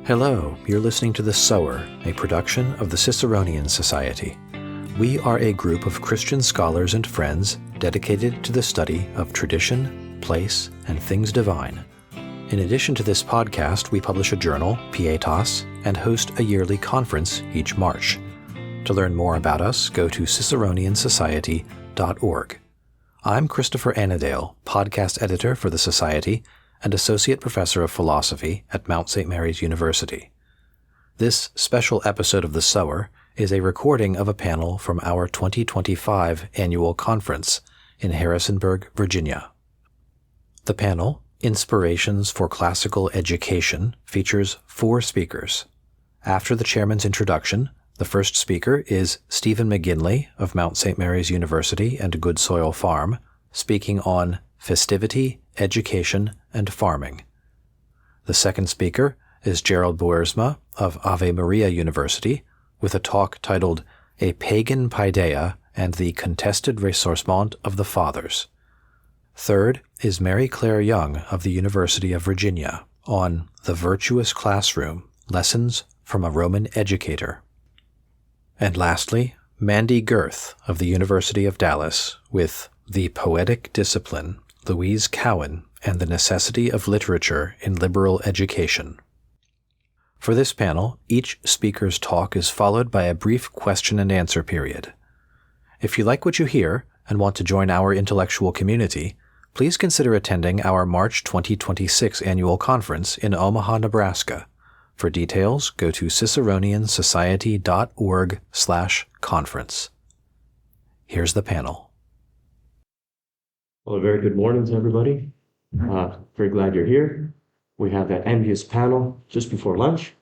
Hello, you're listening to The Sower, a production of the Ciceronian Society. We are a group of Christian scholars and friends dedicated to the study of tradition, place, and things divine. In addition to this podcast, we publish a journal, Pietas, and host a yearly conference each March. To learn more about us, go to ciceroniansociety.org. I'm Christopher Annandale, podcast editor for the Society and Associate Professor of Philosophy at Mount St. Mary's University. This special episode of The Sower is a recording of a panel from our 2025 annual conference in Harrisonburg, Virginia. The panel, Inspirations for Classical Education, features 4 speakers. After the chairman's introduction, the first speaker is Stephen McGinley of Mount St. Mary's University and Good Soil Farm, speaking on Festivity, Education, and Farming. The second speaker is Gerald Boersma of Ave Maria University with a talk titled A Pagan Paideia and the Contested Ressourcement of the Fathers. Third is Mary Clare Young of the University of Virginia on The Virtuous Classroom, Lessons from a Roman Educator. And lastly, Mandi Gerth of the University of Dallas with The Poetic Discipline, Lousie, Cowan, and the Necessity of Literature in Liberal Education. For this panel, each speaker's talk is followed by a brief question and answer period. If you like what you hear and want to join our intellectual community, please consider attending our March 2026 annual conference in Omaha, Nebraska. For details, go to ciceroniansociety.org/conference. Here's the panel. Well, a very good morning to everybody. Very glad you're here. We have that envious panel just before lunch.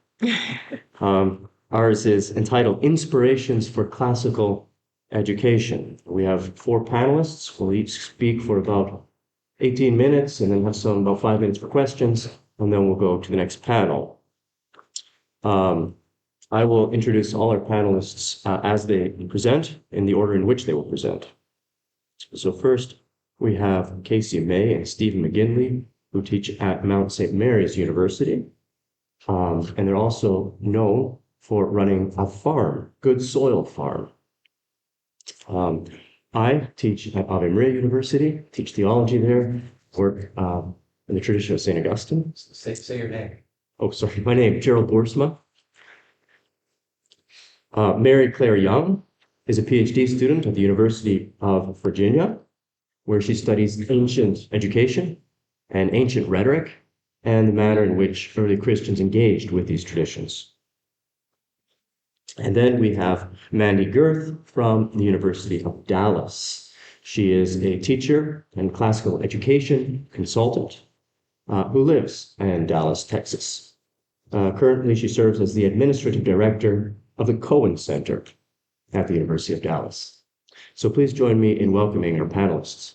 Ours is entitled Inspirations for Classical Education. We have 4 panelists. We'll each speak for about 18 minutes and then have about 5 minutes for questions, and then we'll go to the next panel. I will introduce all our panelists as they present in the order in which they will present. So first, we have Casey May and Stephen McGinley, who teach at Mount St. Mary's University. And they're also known for running a farm, Good Soil Farm. I teach at Ave Maria University, teach theology there, work in the tradition of St. Augustine. Say your name. Oh, sorry. My name is Gerald Boersma. Mary Clare Young is a PhD student at the University of Virginia, where she studies ancient education and ancient rhetoric and the manner in which early Christians engaged with these traditions. And then we have Mandi Gerth from the University of Dallas. She is a teacher and classical education consultant who lives in Dallas, Texas. Currently, she serves as the administrative director of the Cowan Center at the University of Dallas. So please join me in welcoming our panelists.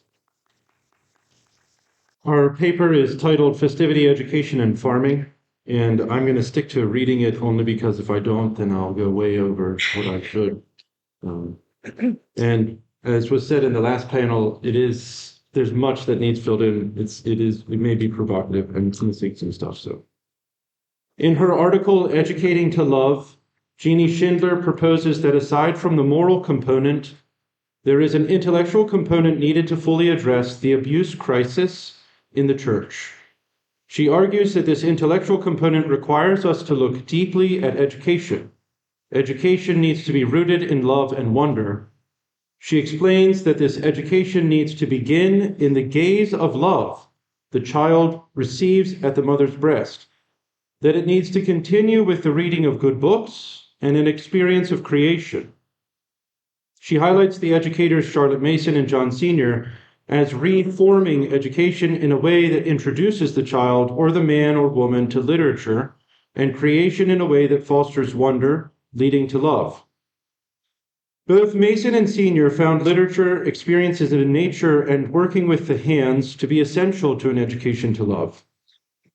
Our paper is titled Festivity, Education, and Farming, and I'm going to stick to reading it only because if I don't, then I'll go way over what I should. And as was said in the last panel, there's much that needs filled in. It may be provocative and it's missing some stuff. So, in her article, Educating to Love, Jeannie Schindler proposes that aside from the moral component, there is an intellectual component needed to fully address the abuse crisis in the church. She argues that this intellectual component requires us to look deeply at education. Education needs to be rooted in love and wonder. She explains that this education needs to begin in the gaze of love the child receives at the mother's breast, that it needs to continue with the reading of good books and an experience of creation. She highlights the educators Charlotte Mason and John Sr. as reforming education in a way that introduces the child or the man or woman to literature, and creation in a way that fosters wonder, leading to love. Both Mason and Senior found literature, experiences in nature, and working with the hands to be essential to an education to love.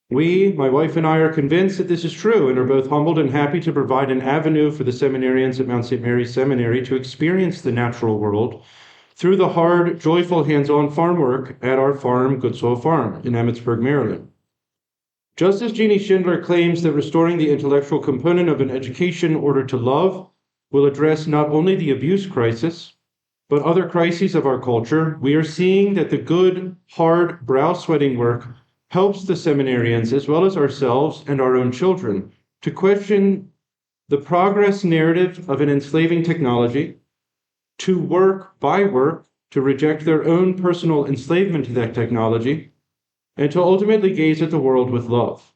We, my wife and I, are convinced that this is true and are both humbled and happy to provide an avenue for the seminarians at Mount St. Mary's Seminary to experience the natural world through the hard, joyful, hands-on farm work at our farm, Good Soil Farm, in Emmitsburg, Maryland. Just as Jeannie Schindler claims that restoring the intellectual component of an education in order to love will address not only the abuse crisis, but other crises of our culture, we are seeing that the good, hard, brow-sweating work helps the seminarians, as well as ourselves and our own children, to question the progress narrative of an enslaving technology, to work by work, to reject their own personal enslavement to that technology, and to ultimately gaze at the world with love.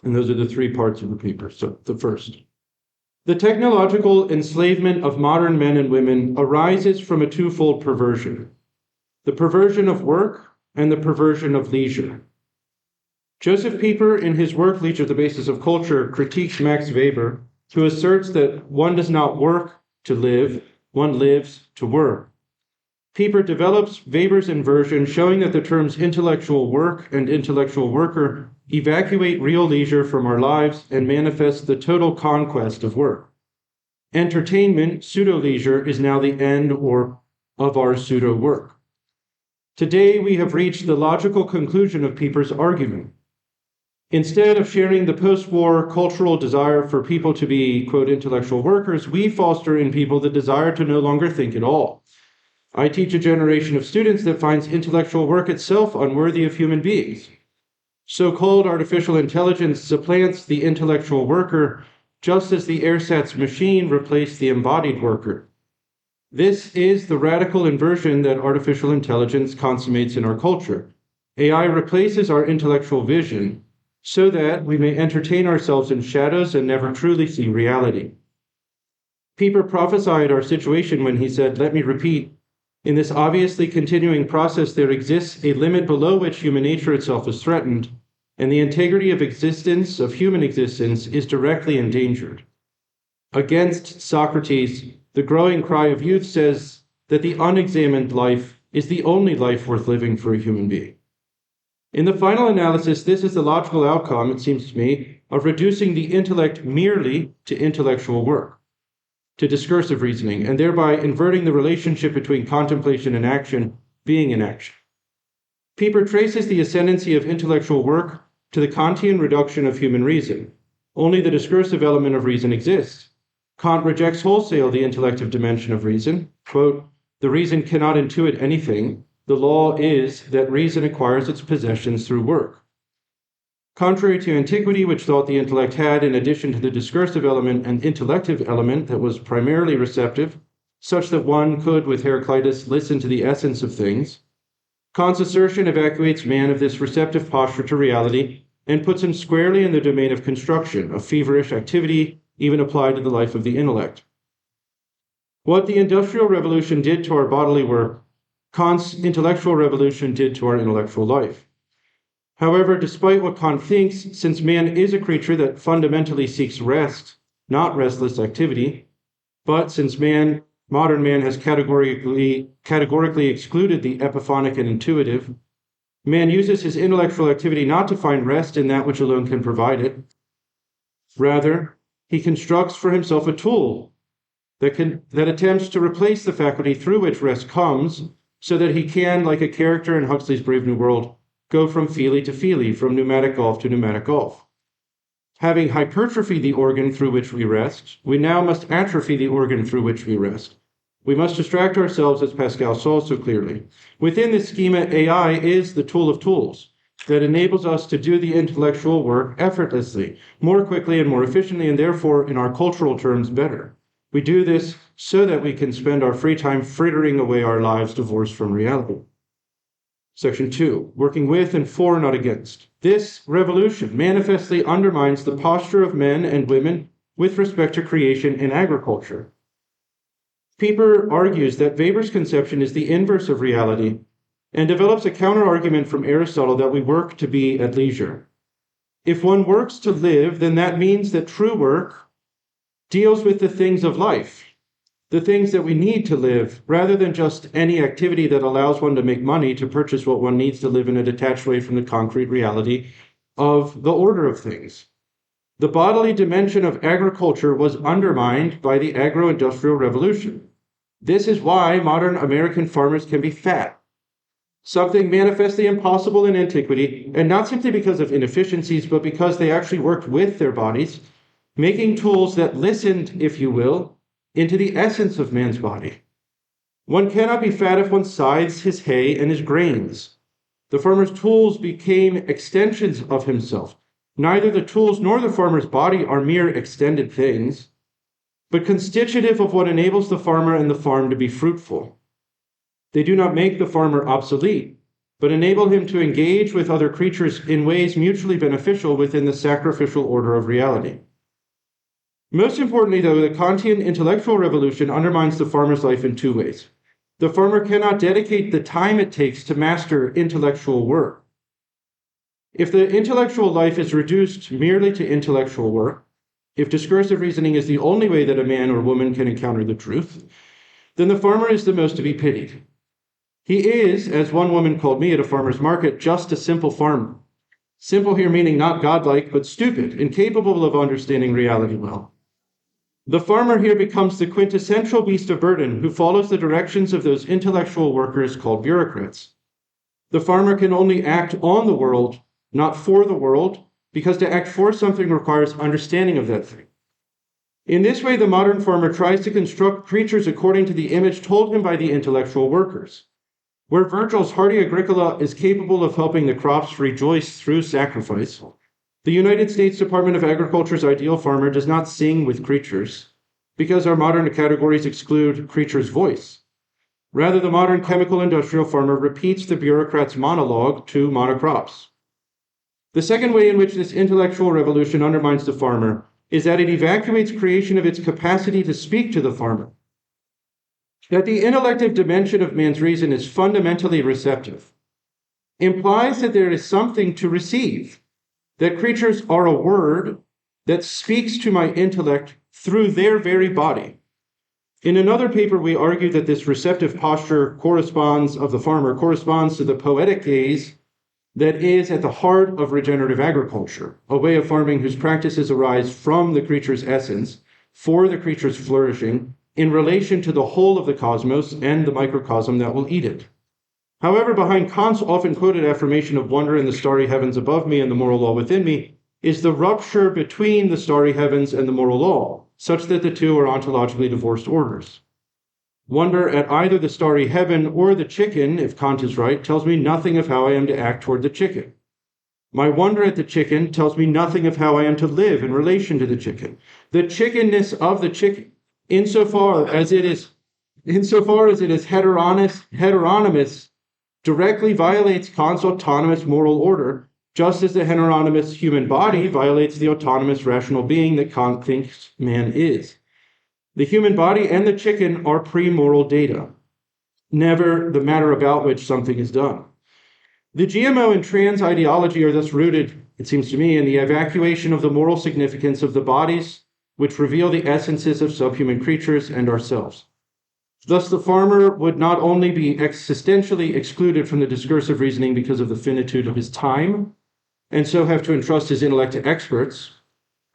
And those are the three parts of the paper. So the first. The technological enslavement of modern men and women arises from a twofold perversion: the perversion of work and the perversion of leisure. Joseph Pieper, in his work Leisure, the Basis of Culture, critiques Max Weber, who asserts that one does not work to live, one lives to work. Pieper develops Weber's inversion, showing that the terms intellectual work and intellectual worker evacuate real leisure from our lives and manifest the total conquest of work. Entertainment, pseudo-leisure, is now the end of our pseudo-work. Today, we have reached the logical conclusion of Pieper's argument. Instead of sharing the post-war cultural desire for people to be, quote, intellectual workers, we foster in people the desire to no longer think at all. I teach a generation of students that finds intellectual work itself unworthy of human beings. So-called artificial intelligence supplants the intellectual worker, just as the ersatz machine replaced the embodied worker. This is the radical inversion that artificial intelligence consummates in our culture. AI replaces our intellectual vision so that we may entertain ourselves in shadows and never truly see reality. Pieper prophesied our situation when he said, "Let me repeat, in this obviously continuing process, there exists a limit below which human nature itself is threatened, and the integrity of existence, of human existence, is directly endangered." Against Socrates, the growing cry of youth says that the unexamined life is the only life worth living for a human being. In the final analysis, this is the logical outcome, it seems to me, of reducing the intellect merely to intellectual work, to discursive reasoning, and thereby inverting the relationship between contemplation and action, being in action. Pieper traces the ascendancy of intellectual work to the Kantian reduction of human reason. Only the discursive element of reason exists. Kant rejects wholesale the intellective dimension of reason. Quote, "The reason cannot intuit anything. The law is that reason acquires its possessions through work." Contrary to antiquity, which thought the intellect had, in addition to the discursive element, an intellective element that was primarily receptive, such that one could, with Heraclitus, listen to the essence of things, Kant's assertion evacuates man of this receptive posture to reality and puts him squarely in the domain of construction, of feverish activity, even applied to the life of the intellect. What the Industrial Revolution did to our bodily work, Kant's intellectual revolution did to our intellectual life. However, despite what Kant thinks, since man is a creature that fundamentally seeks rest, not restless activity, but since modern man has categorically excluded the epiphonic and intuitive, man uses his intellectual activity not to find rest in that which alone can provide it. Rather, he constructs for himself a tool that attempts to replace the faculty through which rest comes, so that he can, like a character in Huxley's Brave New World, go from feely to feely, from pneumatic golf to pneumatic golf. Having hypertrophied the organ through which we rest, we now must atrophy the organ through which we rest. We must distract ourselves, as Pascal saw so clearly. Within this schema, AI is the tool of tools that enables us to do the intellectual work effortlessly, more quickly and more efficiently, and therefore, in our cultural terms, better. We do this so that we can spend our free time frittering away our lives divorced from reality. Section 2, working with and for, not against. This revolution manifestly undermines the posture of men and women with respect to creation in agriculture. Pieper argues that Weber's conception is the inverse of reality and develops a counter-argument from Aristotle that we work to be at leisure. If one works to live, then that means that true work deals with the things of life, the things that we need to live, rather than just any activity that allows one to make money to purchase what one needs to live in a detached way from the concrete reality of the order of things. The bodily dimension of agriculture was undermined by the agro-industrial revolution. This is why modern American farmers can be fat. something manifestly impossible in antiquity, and not simply because of inefficiencies, but because they actually worked with their bodies, making tools that listened, if you will, into the essence of man's body. One cannot be fat if one scythes his hay and his grains. The farmer's tools became extensions of himself. Neither the tools nor the farmer's body are mere extended things, but constitutive of what enables the farmer and the farm to be fruitful. They do not make the farmer obsolete, but enable him to engage with other creatures in ways mutually beneficial within the sacrificial order of reality. Most importantly, though, the Kantian intellectual revolution undermines the farmer's life in two ways. The farmer cannot dedicate the time it takes to master intellectual work. If the intellectual life is reduced merely to intellectual work, if discursive reasoning is the only way that a man or woman can encounter the truth, then the farmer is the most to be pitied. He is, as one woman called me at a farmer's market, just a simple farmer. Simple here meaning not godlike, but stupid, incapable of understanding reality well. The farmer here becomes the quintessential beast of burden who follows the directions of those intellectual workers called bureaucrats. The farmer can only act on the world, not for the world, because to act for something requires understanding of that thing. In this way, the modern farmer tries to construct creatures according to the image told him by the intellectual workers. Where Virgil's hardy Agricola is capable of helping the crops rejoice through sacrifice, the United States Department of Agriculture's ideal farmer does not sing with creatures, because our modern categories exclude creature's voice. Rather, the modern chemical industrial farmer repeats the bureaucrat's monologue to monocrops. The second way in which this intellectual revolution undermines the farmer is that it evacuates creation of its capacity to speak to the farmer. That the intellective dimension of man's reason is fundamentally receptive implies that there is something to receive, that creatures are a word that speaks to my intellect through their very body. In another paper, we argue that this receptive posture of the farmer corresponds to the poetic gaze that is at the heart of regenerative agriculture, a way of farming whose practices arise from the creature's essence, for the creature's flourishing, in relation to the whole of the cosmos and the microcosm that will eat it. However, behind Kant's often quoted affirmation of wonder in the starry heavens above me and the moral law within me is the rupture between the starry heavens and the moral law, such that the two are ontologically divorced orders. Wonder at either the starry heaven or the chicken, if Kant is right, tells me nothing of how I am to act toward the chicken. My wonder at the chicken tells me nothing of how I am to live in relation to the chicken. The chickenness of the chicken, insofar as it is heteronymous, directly violates Kant's autonomous moral order, just as the heteronymous human body violates the autonomous rational being that Kant thinks man is. The human body and the chicken are pre-moral data, never the matter about which something is done. The GMO and trans ideology are thus rooted, it seems to me, in the evacuation of the moral significance of the bodies, which reveal the essences of subhuman creatures and ourselves. Thus, the farmer would not only be existentially excluded from the discursive reasoning because of the finitude of his time, and so have to entrust his intellect to experts,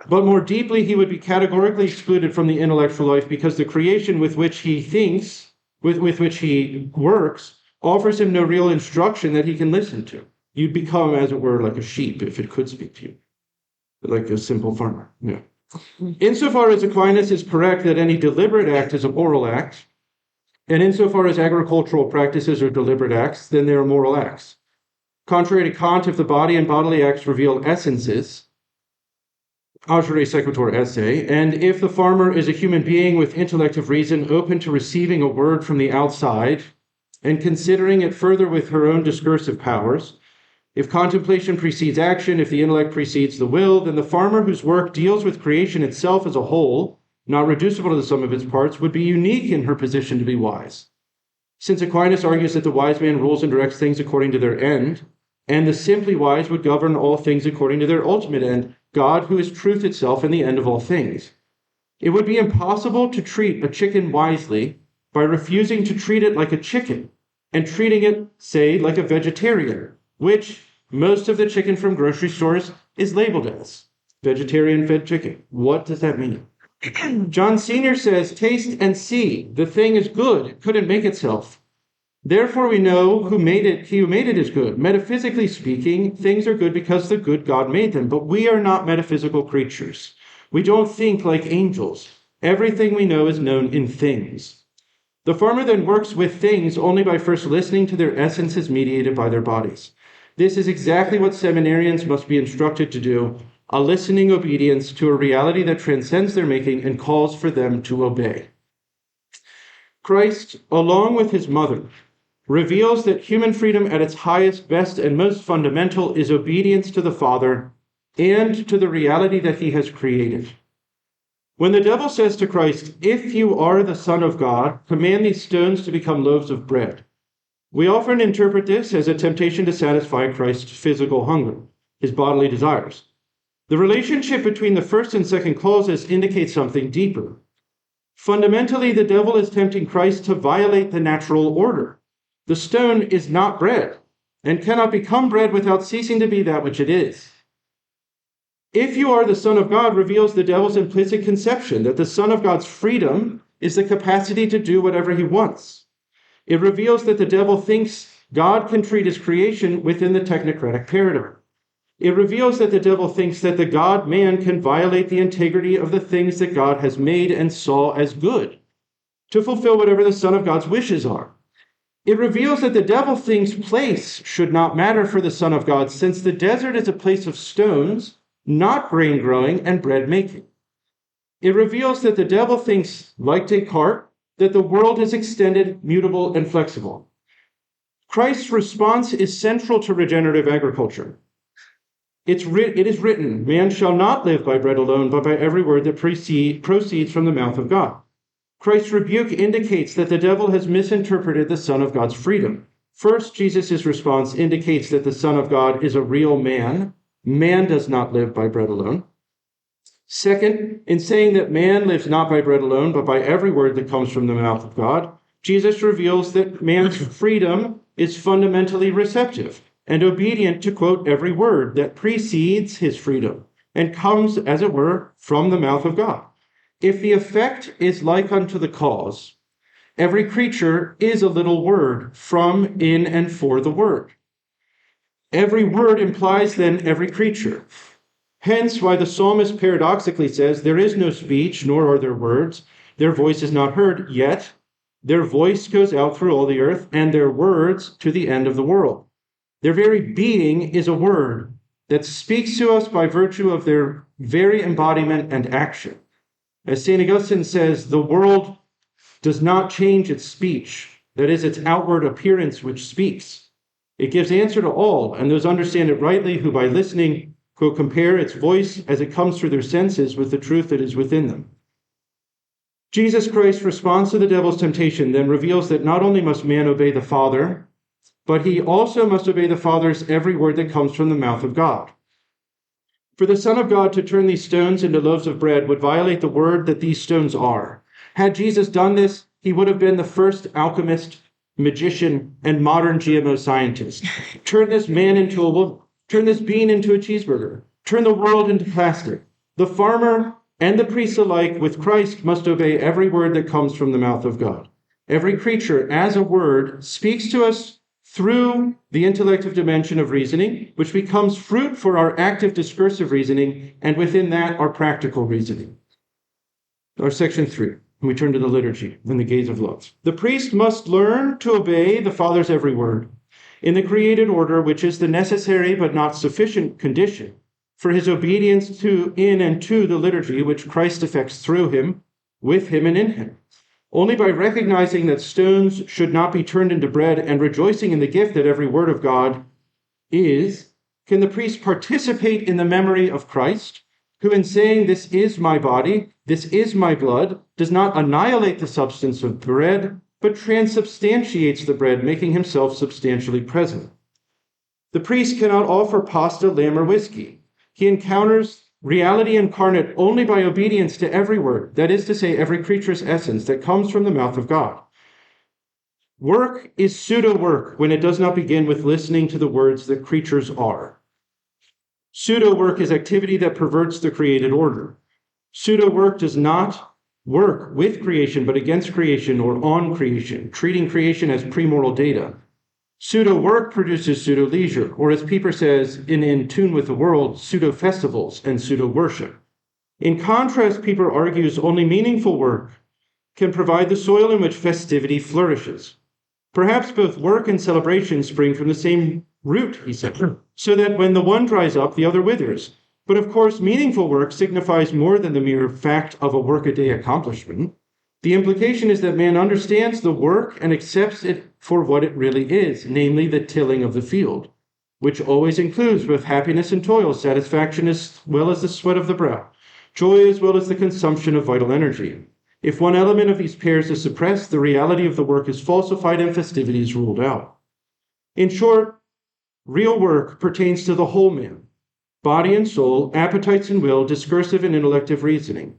but more deeply, he would be categorically excluded from the intellectual life because the creation with which he thinks, with which he works, offers him no real instruction that he can listen to. You'd become, as it were, like a sheep if it could speak to you, like a simple farmer. Yeah. Insofar as Aquinas is correct that any deliberate act is a moral act, and insofar as agricultural practices are deliberate acts, then they are moral acts. Contrary to Kant, if the body and bodily acts reveal essences, agere sequitur esse, and if the farmer is a human being with intellect of reason open to receiving a word from the outside and considering it further with her own discursive powers, if contemplation precedes action, if the intellect precedes the will, then the farmer whose work deals with creation itself as a whole, not reducible to the sum of its parts, would be unique in her position to be wise. Since Aquinas argues that the wise man rules and directs things according to their end, and the simply wise would govern all things according to their ultimate end, God, who is truth itself and the end of all things. It would be impossible to treat a chicken wisely by refusing to treat it like a chicken and treating it, say, like a vegetarian, which most of the chicken from grocery stores is labeled as vegetarian-fed chicken. What does that mean? John Sr. says, taste and see. The thing is good. It couldn't make itself. Therefore we know he who made it is good. Metaphysically speaking, things are good because the good God made them, but we are not metaphysical creatures. We don't think like angels. Everything we know is known in things. The farmer then works with things only by first listening to their essences mediated by their bodies. This is exactly what seminarians must be instructed to do, a listening obedience to a reality that transcends their making and calls for them to obey. Christ, along with his mother, reveals that human freedom at its highest, best, and most fundamental is obedience to the Father and to the reality that he has created. When the devil says to Christ, "If you are the Son of God, command these stones to become loaves of bread," we often interpret this as a temptation to satisfy Christ's physical hunger, his bodily desires. The relationship between the first and second clauses indicates something deeper. Fundamentally, the devil is tempting Christ to violate the natural order. The stone is not bread and cannot become bread without ceasing to be that which it is. "If you are the Son of God" reveals the devil's implicit conception that the Son of God's freedom is the capacity to do whatever he wants. It reveals that the devil thinks God can treat his creation within the technocratic paradigm. It reveals that the devil thinks that the God-man can violate the integrity of the things that God has made and saw as good, to fulfill whatever the Son of God's wishes are. It reveals that the devil thinks place should not matter for the Son of God, since the desert is a place of stones, not grain growing and bread making. It reveals that the devil thinks, like Descartes, that the world is extended, mutable, and flexible. Christ's response is central to regenerative agriculture. It is written, "Man shall not live by bread alone, but by every word that proceeds from the mouth of God." Christ's rebuke indicates that the devil has misinterpreted the Son of God's freedom. First, Jesus' response indicates that the Son of God is a real man. Man does not live by bread alone. Second, in saying that man lives not by bread alone, but by every word that comes from the mouth of God, Jesus reveals that man's freedom is fundamentally receptive and obedient to quote every word that precedes his freedom and comes, as it were, from the mouth of God. If the effect is like unto the cause, every creature is a little word from, in, and for the word. Every word implies then every creature. Hence why the psalmist paradoxically says, "There is no speech, nor are there words. Their voice is not heard, yet their voice goes out through all the earth, and their words to the end of the world." Their very being is a word that speaks to us by virtue of their very embodiment and action. As St. Augustine says, the world does not change its speech, that is, its outward appearance which speaks. It gives answer to all, and those understand it rightly who by listening quote, compare its voice as it comes through their senses with the truth that is within them. Jesus Christ's response to the devil's temptation then reveals that not only must man obey the Father, but he also must obey the Father's every word that comes from the mouth of God. For the Son of God to turn these stones into loaves of bread would violate the word that these stones are. Had Jesus done this, he would have been the first alchemist, magician, and modern GMO scientist. Turn this man into a woman. Turn this bean into a cheeseburger. Turn the world into plastic. The farmer and the priest alike with Christ must obey every word that comes from the mouth of God. Every creature, as a word, speaks to us through the intellective dimension of reasoning, which becomes fruit for our active discursive reasoning, and within that, our practical reasoning. Our section 3, we turn to the liturgy and the gaze of love. The priest must learn to obey the Father's every word in the created order, which is the necessary but not sufficient condition for his obedience to, in, and to the liturgy which Christ effects through him, with him, and in him. Only by recognizing that stones should not be turned into bread and rejoicing in the gift that every word of God is, can the priest participate in the memory of Christ, who in saying, "This is my body, this is my blood," does not annihilate the substance of bread, but transubstantiates the bread, making himself substantially present. The priest cannot offer pasta, lamb, or whiskey. He encounters reality incarnate only by obedience to every word, that is to say, every creature's essence that comes from the mouth of God. Work is pseudo-work when it does not begin with listening to the words that creatures are. Pseudo-work is activity that perverts the created order. Pseudo-work does not work with creation, but against creation or on creation, treating creation as premoral data. Pseudo-work produces pseudo-leisure, or as Pieper says, in tune with the world, pseudo-festivals and pseudo-worship. In contrast, Pieper argues only meaningful work can provide the soil in which festivity flourishes. Perhaps both work and celebration spring from the same root, he said, so that when the one dries up, the other withers. But of course, meaningful work signifies more than the mere fact of a workaday accomplishment. The implication is that man understands the work and accepts it for what it really is, namely the tilling of the field, which always includes both happiness and toil, satisfaction as well as the sweat of the brow, joy as well as the consumption of vital energy. If one element of these pairs is suppressed, the reality of the work is falsified and festivity is ruled out. In short, real work pertains to the whole man, body and soul, appetites and will, discursive and intellective reasoning.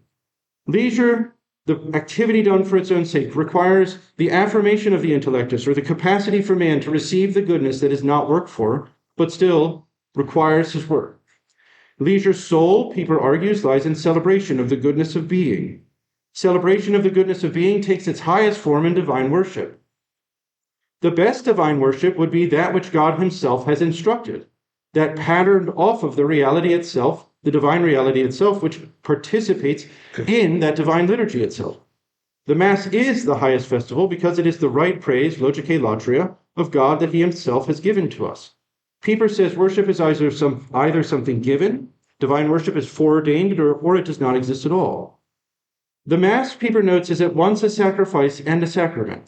Leisure, the activity done for its own sake, requires the affirmation of the intellectus, or the capacity for man to receive the goodness that is not worked for, but still requires his work. Leisure's soul, Pieper argues, lies in celebration of the goodness of being. Celebration of the goodness of being takes its highest form in divine worship. The best divine worship would be that which God himself has instructed, that patterned off of the reality itself, the divine reality itself, which participates in that divine liturgy itself. The Mass is the highest festival because it is the right praise, logicae latria, of God that he himself has given to us. Pieper says worship is either something given, divine worship is foreordained, or it does not exist at all. The Mass, Pieper notes, is at once a sacrifice and a sacrament.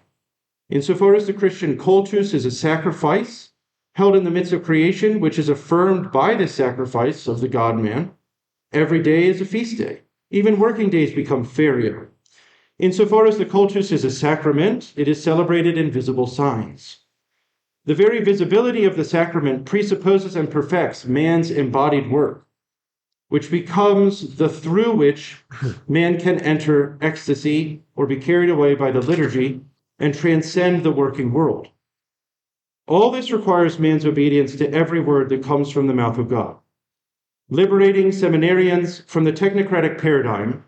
Insofar as the Christian cultus is a sacrifice held in the midst of creation, which is affirmed by the sacrifice of the God-man, every day is a feast day. Even working days become feria. Insofar as the cultus is a sacrament, it is celebrated in visible signs. The very visibility of the sacrament presupposes and perfects man's embodied work, which becomes the through which man can enter ecstasy or be carried away by the liturgy and transcend the working world. All this requires man's obedience to every word that comes from the mouth of God. Liberating seminarians from the technocratic paradigm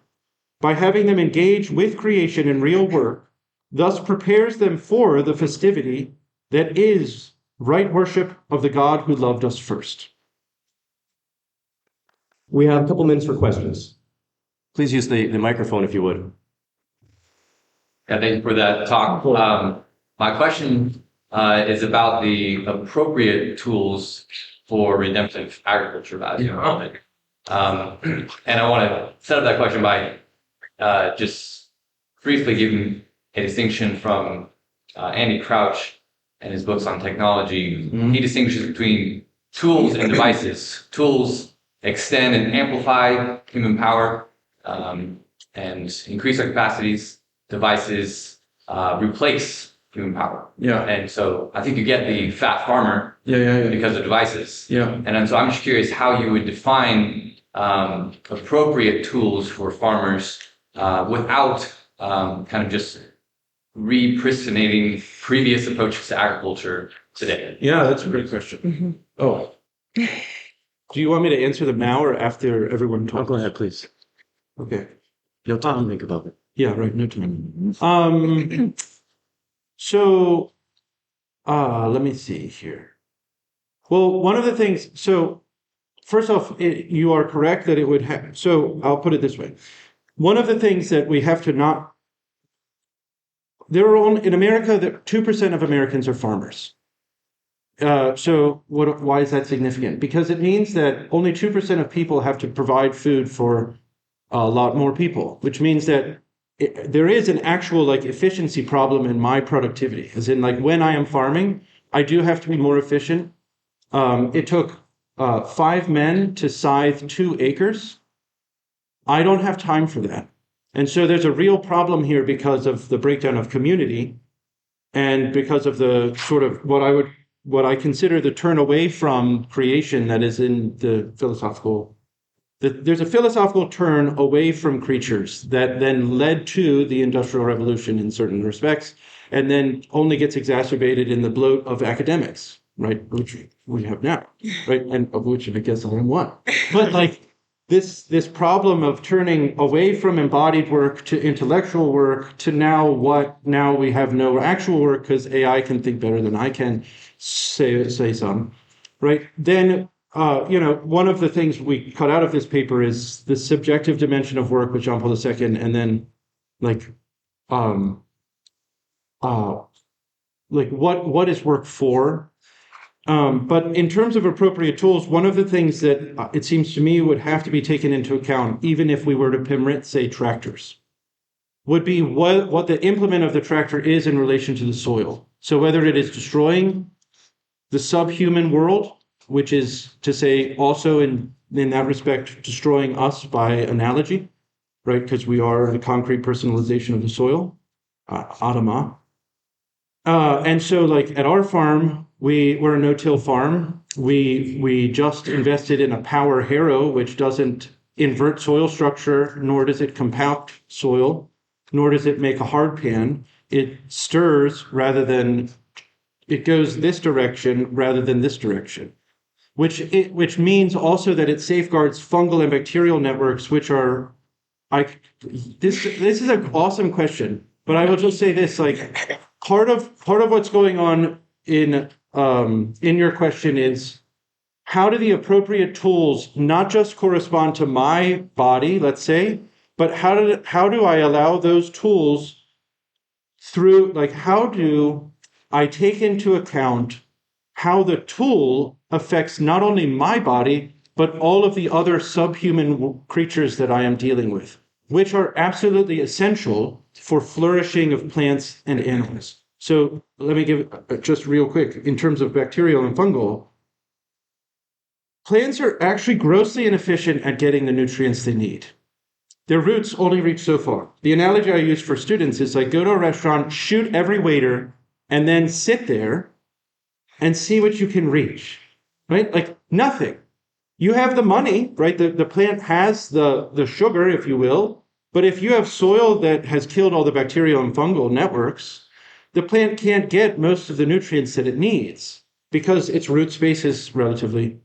by having them engage with creation in real work, thus prepares them for the festivity that is right worship of the God who loved us first. We have a couple minutes for questions. Please use the microphone if you would. Yeah, thank you for that talk. My question is about the appropriate tools for redemptive agriculture value. And I want to set up that question by just briefly giving a distinction from Andy Crouch and his books on technology. He distinguishes between tools and devices. Tools extend and amplify human power and increase our capacities. Devices replace human power. Yeah. And so I think you get the fat farmer because of devices. Yeah. And so I'm just curious how you would define appropriate tools for farmers without kind of just repristinating previous approaches to agriculture today. Yeah, that's a great question. Mm-hmm. Oh. Do you want me to answer them now or after everyone talks? Go ahead, please. Okay. No time to think about it. Yeah, right. No time. So, let me see here. Well, one of the things, so first off, you are correct that it would have, so I'll put it this way. One of the things that we have to not, there are only, in America, 2% of Americans are farmers. So why is that significant? Because it means that only 2% of people have to provide food for a lot more people, which means that there is an actual efficiency problem in my productivity, as in when I am farming, I do have to be more efficient. It took 5 men to scythe 2 acres. I don't have time for that. And so there's a real problem here because of the breakdown of community and because of the sort of what I consider the turn away from creation that is in the philosophical. There's a philosophical turn away from creatures that then led to the Industrial Revolution in certain respects, and then only gets exacerbated in the bloat of academics, right? Which we have now, right? And of which I guess I am one. But this problem of turning away from embodied work to intellectual work to now we have no actual work because AI can think better than I can say some, right? Then one of the things we cut out of this paper is the subjective dimension of work with Jean Paul II, and then what is work for? But in terms of appropriate tools, one of the things that it seems to me would have to be taken into account, even if we were to permit, say, tractors, would be what the implement of the tractor is in relation to the soil. So whether it is destroying the subhuman world, which is to say also in that respect, destroying us by analogy, right? Because we are a concrete personalization of the soil, Adama. And so like at our farm, we're a no-till farm. We just invested in a power harrow, which doesn't invert soil structure, nor does it compact soil, nor does it make a hard pan. It stirs rather than, it goes this direction rather than this direction, which means also that it safeguards fungal and bacterial networks, which are, this is an awesome question, but I will just say this, like part of what's going on in your question is how do the appropriate tools not just correspond to my body, let's say, but how do I allow those tools through, like how do I take into account how the tool affects not only my body, but all of the other subhuman creatures that I am dealing with, which are absolutely essential for flourishing of plants and animals. So let me give just real quick, in terms of bacterial and fungal, plants are actually grossly inefficient at getting the nutrients they need. Their roots only reach so far. The analogy I use for students is like go to a restaurant, shoot every waiter, and then sit there and see what you can reach, right? Like nothing. You have the money, right? The plant has the sugar, if you will, but if you have soil that has killed all the bacterial and fungal networks, the plant can't get most of the nutrients that it needs because its root space is relatively,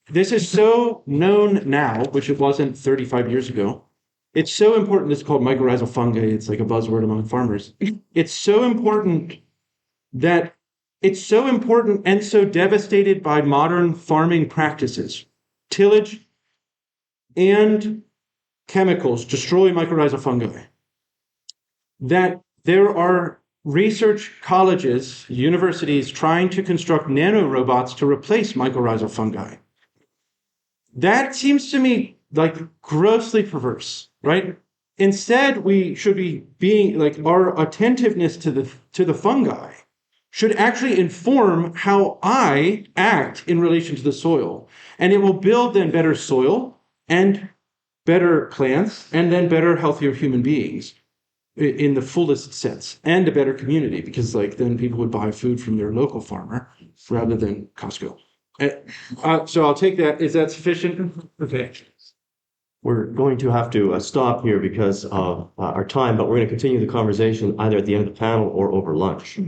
this is so known now, which it wasn't 35 years ago. It's so important, it's called mycorrhizal fungi. It's like a buzzword among farmers. It's so important and so devastated by modern farming practices. Tillage and chemicals destroy mycorrhizal fungi. That there are research colleges, universities trying to construct nanorobots to replace mycorrhizal fungi. That seems to me like grossly perverse, right? Instead, we should be being like our attentiveness to the fungi should actually inform how I act in relation to the soil. And it will build then better soil and better plants and then better, healthier human beings in the fullest sense, and a better community, because like then people would buy food from their local farmer rather than Costco. So I'll take that. Is that sufficient? Okay. We're going to have to stop here because of our time, but we're going to continue the conversation either at the end of the panel or over lunch.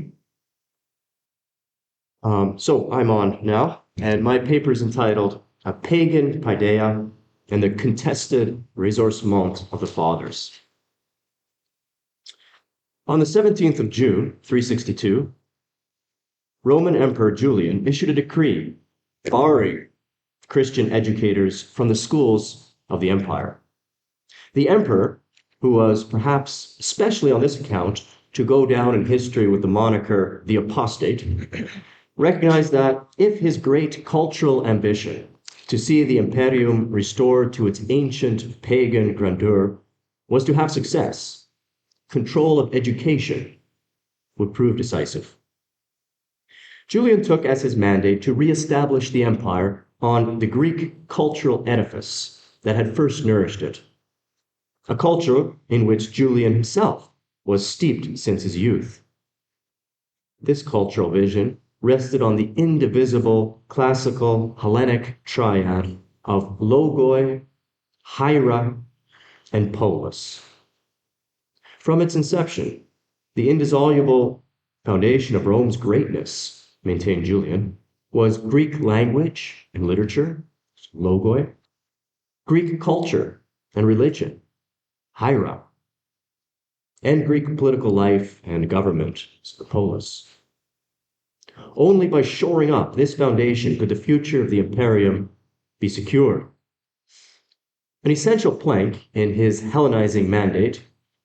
So I'm on now, and my paper is entitled "A Pagan Paideia and the Contested Ressourcement of the Fathers." On the 17th of June, 362, Roman Emperor Julian issued a decree barring Christian educators from the schools of the empire. The emperor, who was perhaps especially on this account to go down in history with the moniker the apostate, recognized that if his great cultural ambition to see the imperium restored to its ancient pagan grandeur was to have success, control of education would prove decisive. Julian took as his mandate to reestablish the empire on the Greek cultural edifice that had first nourished it, a culture in which Julian himself was steeped since his youth. This cultural vision rested on the indivisible classical Hellenic triad of logoi, hierai, and polis. From its inception, the indissoluble foundation of Rome's greatness, maintained Julian, was Greek language and literature, logoi, Greek culture and religion, Hiera, and Greek political life and government, the polis. Only by shoring up this foundation could the future of the imperium be secured. An essential plank in his Hellenizing mandate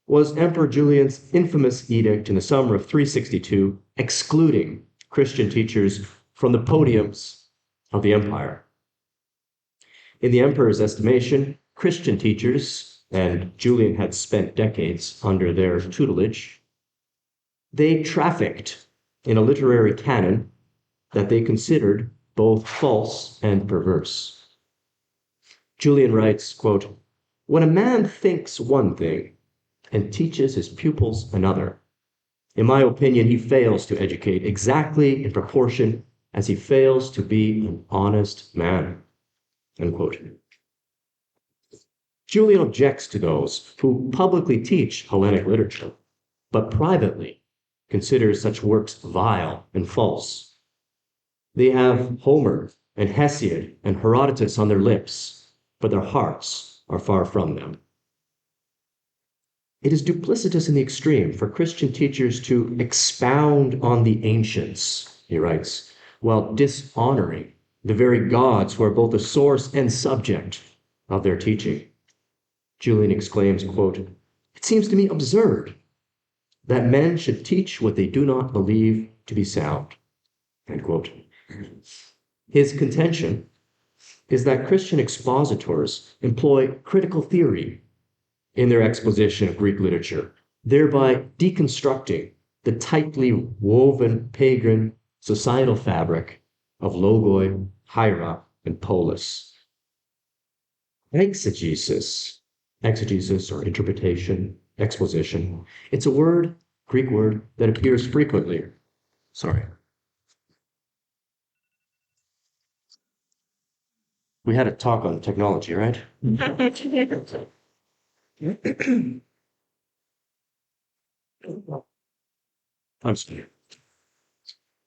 was Emperor Julian's infamous edict in the summer of 362, excluding Christian teachers from the podiums of the empire. In the emperor's estimation, Christian teachers, and Julian had spent decades under their tutelage, they trafficked in a literary canon that they considered both false and perverse. Julian writes, quote, "When a man thinks one thing and teaches his pupils another, in my opinion, he fails to educate exactly in proportion as he fails to be an honest man." End quote. Julian objects to those who publicly teach Hellenic literature, but privately considers such works vile and false. They have Homer and Hesiod and Herodotus on their lips, but their hearts are far from them. It is duplicitous in the extreme for Christian teachers to expound on the ancients, he writes, while dishonoring the very gods who are both the source and subject of their teaching. Julian exclaims, quote, "It seems to me absurd that men should teach what they do not believe to be sound." End quote. His contention is that Christian expositors employ critical theory in their exposition of Greek literature, thereby deconstructing the tightly woven pagan societal fabric of logoi, hiera, and polis. Exegesis or interpretation, exposition, it's a word, Greek word, that appears frequently. We had a talk on technology, right? I'm sorry.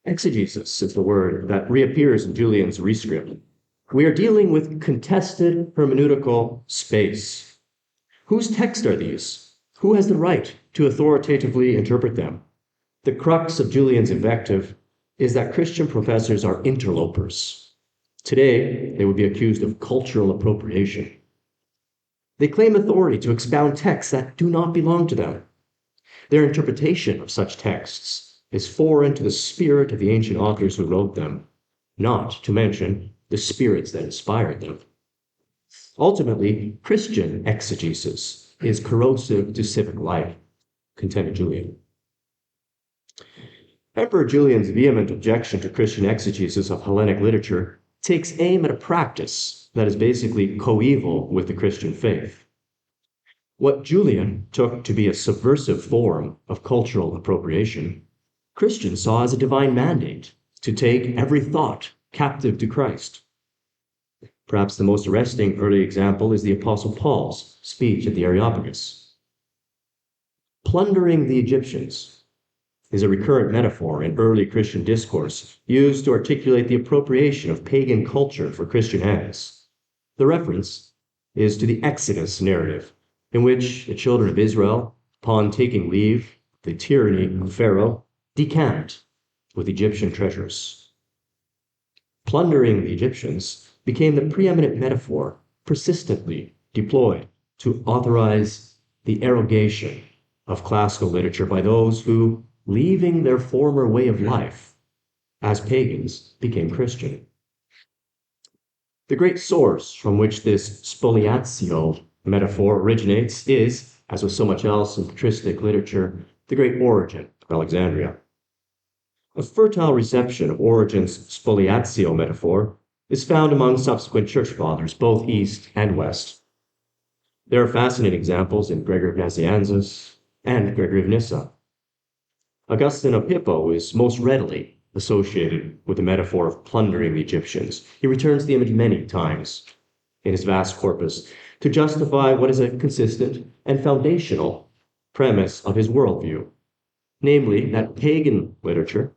Exegesis is the word that reappears in Julian's rescript. We are dealing with contested hermeneutical space. Whose texts are these? Who has the right to authoritatively interpret them? The crux of Julian's invective is that Christian professors are interlopers. Today, they would be accused of cultural appropriation. They claim authority to expound texts that do not belong to them. Their interpretation of such texts is foreign to the spirit of the ancient authors who wrote them, not to mention the spirits that inspired them. Ultimately, Christian exegesis is corrosive to civic life, contended Julian. Emperor Julian's vehement objection to Christian exegesis of Hellenic literature takes aim at a practice that is basically coeval with the Christian faith. What Julian took to be a subversive form of cultural appropriation, Christians saw as a divine mandate to take every thought captive to Christ. Perhaps the most arresting early example is the Apostle Paul's speech at the Areopagus. Plundering the Egyptians is a recurrent metaphor in early Christian discourse used to articulate the appropriation of pagan culture for Christian ends. The reference is to the Exodus narrative, in which the children of Israel, upon taking leave of the tyranny of Pharaoh, decamped with Egyptian treasures. Plundering the Egyptians became the preeminent metaphor persistently deployed to authorize the arrogation of classical literature by those who, leaving their former way of life as pagans, became Christian. The great source from which this spoliatio metaphor originates is, as with so much else in patristic literature, the great Origen of Alexandria. A fertile reception of Origen's spoliatio metaphor is found among subsequent church fathers, both East and West. There are fascinating examples in Gregory of Nazianzus and Gregory of Nyssa. Augustine of Hippo is most readily associated with the metaphor of plundering the Egyptians. He returns the image many times in his vast corpus to justify what is a consistent and foundational premise of his worldview, namely that pagan literature,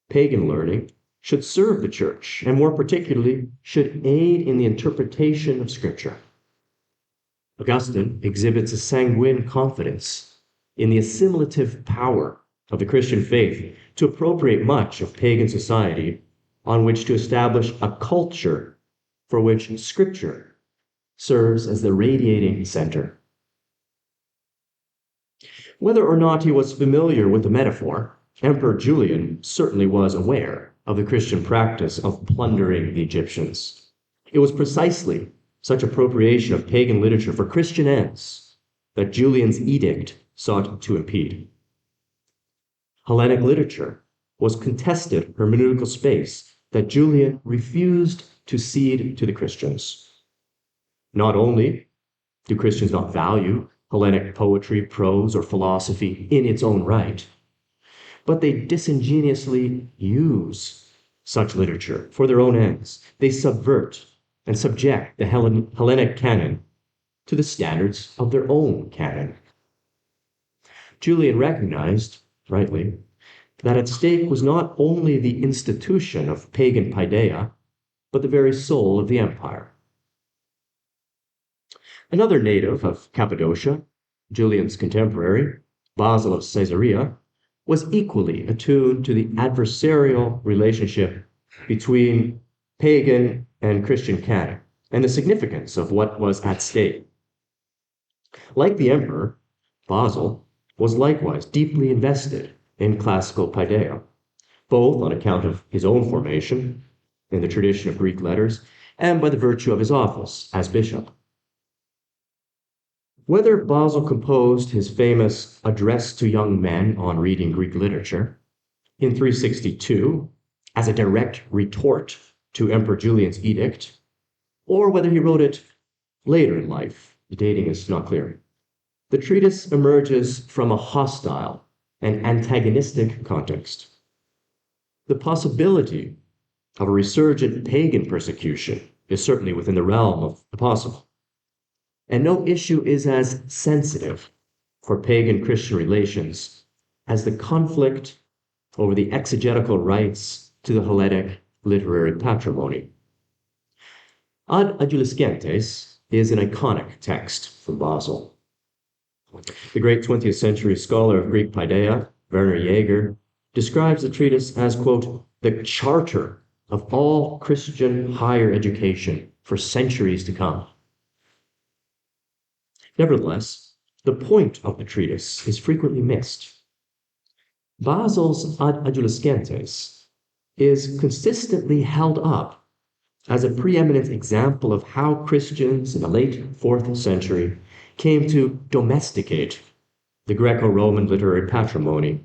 pagan learning, should serve the church, and more particularly, should aid in the interpretation of Scripture. Augustine exhibits a sanguine confidence in the assimilative power of the Christian faith to appropriate much of pagan society on which to establish a culture for which Scripture serves as the radiating center. Whether or not he was familiar with the metaphor, Emperor Julian certainly was aware of the Christian practice of plundering the Egyptians. It was precisely such appropriation of pagan literature for Christian ends that Julian's edict sought to impede. Hellenic literature was contested hermeneutical space that Julian refused to cede to the Christians. Not only do Christians not value Hellenic poetry, prose, or philosophy in its own right, but they disingenuously use such literature for their own ends. They subvert and subject the Hellenic canon to the standards of their own canon. Julian recognized, rightly, that at stake was not only the institution of pagan Paideia, but the very soul of the empire. Another native of Cappadocia, Julian's contemporary, Basil of Caesarea, was equally attuned to the adversarial relationship between pagan and Christian canon and the significance of what was at stake. Like the emperor, Basil was likewise deeply invested in classical Paideia, both on account of his own formation in the tradition of Greek letters and by the virtue of his office as bishop. Whether Basil composed his famous Address to Young Men on Reading Greek Literature in 362 as a direct retort to Emperor Julian's edict, or whether he wrote it later in life, the dating is not clear, the treatise emerges from a hostile and antagonistic context. The possibility of a resurgent pagan persecution is certainly within the realm of the possible. And no issue is as sensitive for pagan-Christian relations as the conflict over the exegetical rights to the Hellenic literary patrimony. Ad Adolescentes is an iconic text from Basil. The great 20th century scholar of Greek Paideia, Werner Jaeger, describes the treatise as, quote, the charter of all Christian higher education for centuries to come. Nevertheless, the point of the treatise is frequently missed. Basil's Ad Adolescentes is consistently held up as a preeminent example of how Christians in the late 4th century came to domesticate the Greco-Roman literary patrimony.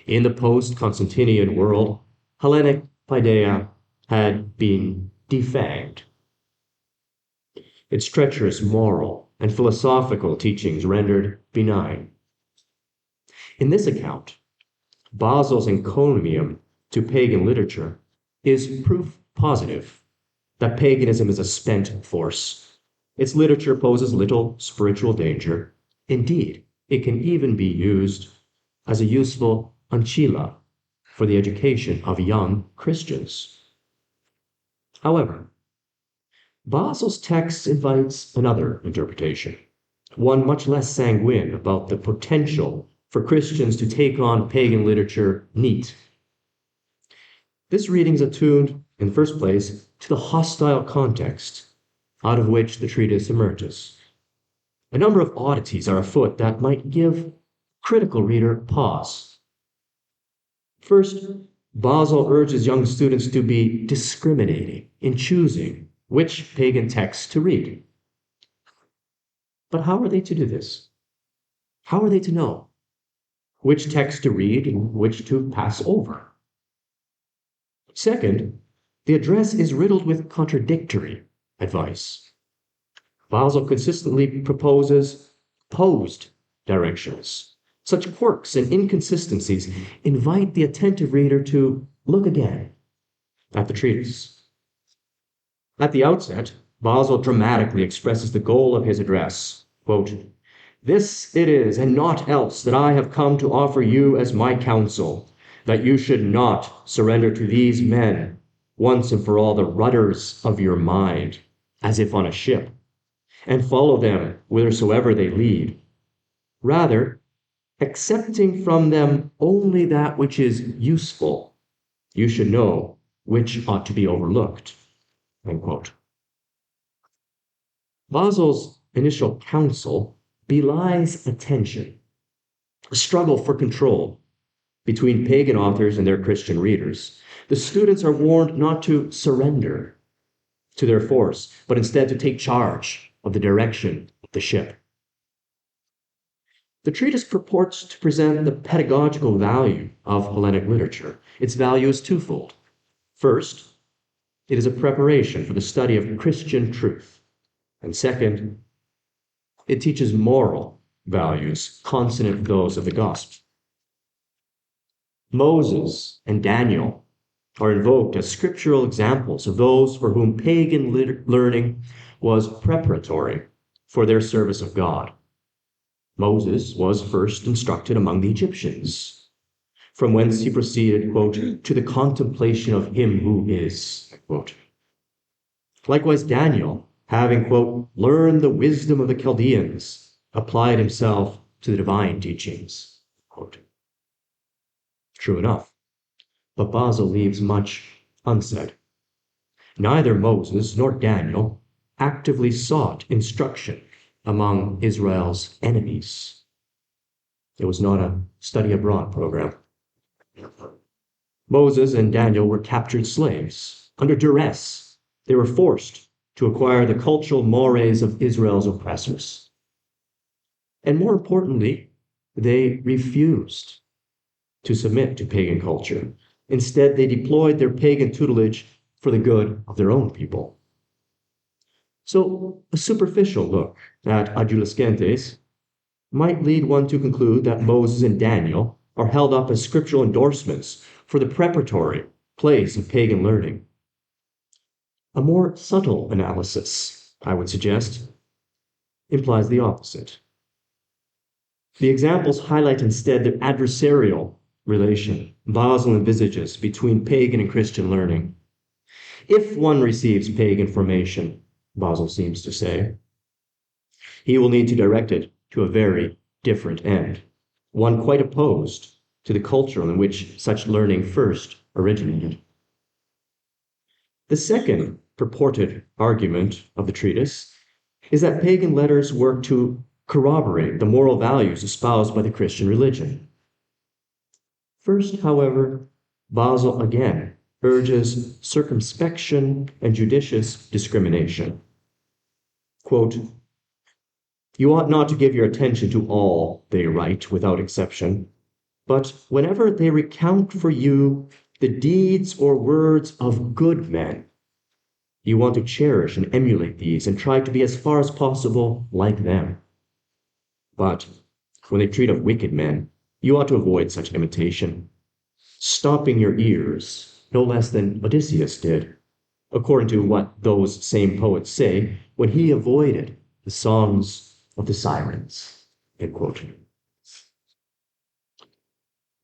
In the post-Constantinian world, Hellenic Paideia had been defanged. Its treacherous moral and philosophical teachings rendered benign. In this account, Basil's encomium to pagan literature is proof positive that paganism is a spent force. Its literature poses little spiritual danger. Indeed, it can even be used as a useful ancilla for the education of young Christians. However, Basil's text invites another interpretation, one much less sanguine about the potential for Christians to take on pagan literature neat. This reading is attuned, in the first place, to the hostile context out of which the treatise emerges. A number of oddities are afoot that might give critical reader pause. First, Basil urges young students to be discriminating in choosing which pagan texts to read. But how are they to do this? How are they to know which text to read and which to pass over? Second, the address is riddled with contradictory advice. Basil consistently proposes opposed directions. Such quirks and inconsistencies invite the attentive reader to look again at the treatise. At the outset, Basil dramatically expresses the goal of his address. Quote, "This it is, and naught else, that I have come to offer you as my counsel, that you should not surrender to these men, once and for all, the rudders of your mind, as if on a ship, and follow them whithersoever they lead. Rather, accepting from them only that which is useful, you should know which ought to be overlooked. End quote. Basil's initial counsel belies a tension, a struggle for control between pagan authors and their Christian readers. The students are warned not to surrender to their force, but instead to take charge of the direction of the ship. The treatise purports to present the pedagogical value of Hellenic literature. Its value is twofold. First, it is a preparation for the study of Christian truth. And second, it teaches moral values consonant with those of the gospel. Moses and Daniel are invoked as scriptural examples of those for whom pagan learning was preparatory for their service of God. Moses was first instructed among the Egyptians, from whence he proceeded, quote, to the contemplation of him who is, quote. Likewise, Daniel, having, quote, learned the wisdom of the Chaldeans, applied himself to the divine teachings, quote. True enough, but Basil leaves much unsaid. Neither Moses nor Daniel actively sought instruction among Israel's enemies. It was not a study abroad program. Moses and Daniel were captured slaves. Under duress, they were forced to acquire the cultural mores of Israel's oppressors. And more importantly, they refused to submit to pagan culture. Instead, they deployed their pagan tutelage for the good of their own people. So, a superficial look at Adolescentes might lead one to conclude that Moses and Daniel are held up as scriptural endorsements for the preparatory place of pagan learning. A more subtle analysis, I would suggest, implies the opposite. The examples highlight instead the adversarial relation Basil envisages between pagan and Christian learning. If one receives pagan formation, Basil seems to say, he will need to direct it to a very different end, one quite opposed to the culture in which such learning first originated. The second purported argument of the treatise is that pagan letters work to corroborate the moral values espoused by the Christian religion. First, however, Basil again urges circumspection and judicious discrimination. Quote, you ought not to give your attention to all they write without exception, but whenever they recount for you the deeds or words of good men, you want to cherish and emulate these and try to be as far as possible like them. But when they treat of wicked men, you ought to avoid such imitation, stopping your ears no less than Odysseus did, according to what those same poets say when he avoided the songs of the sirens. End quote.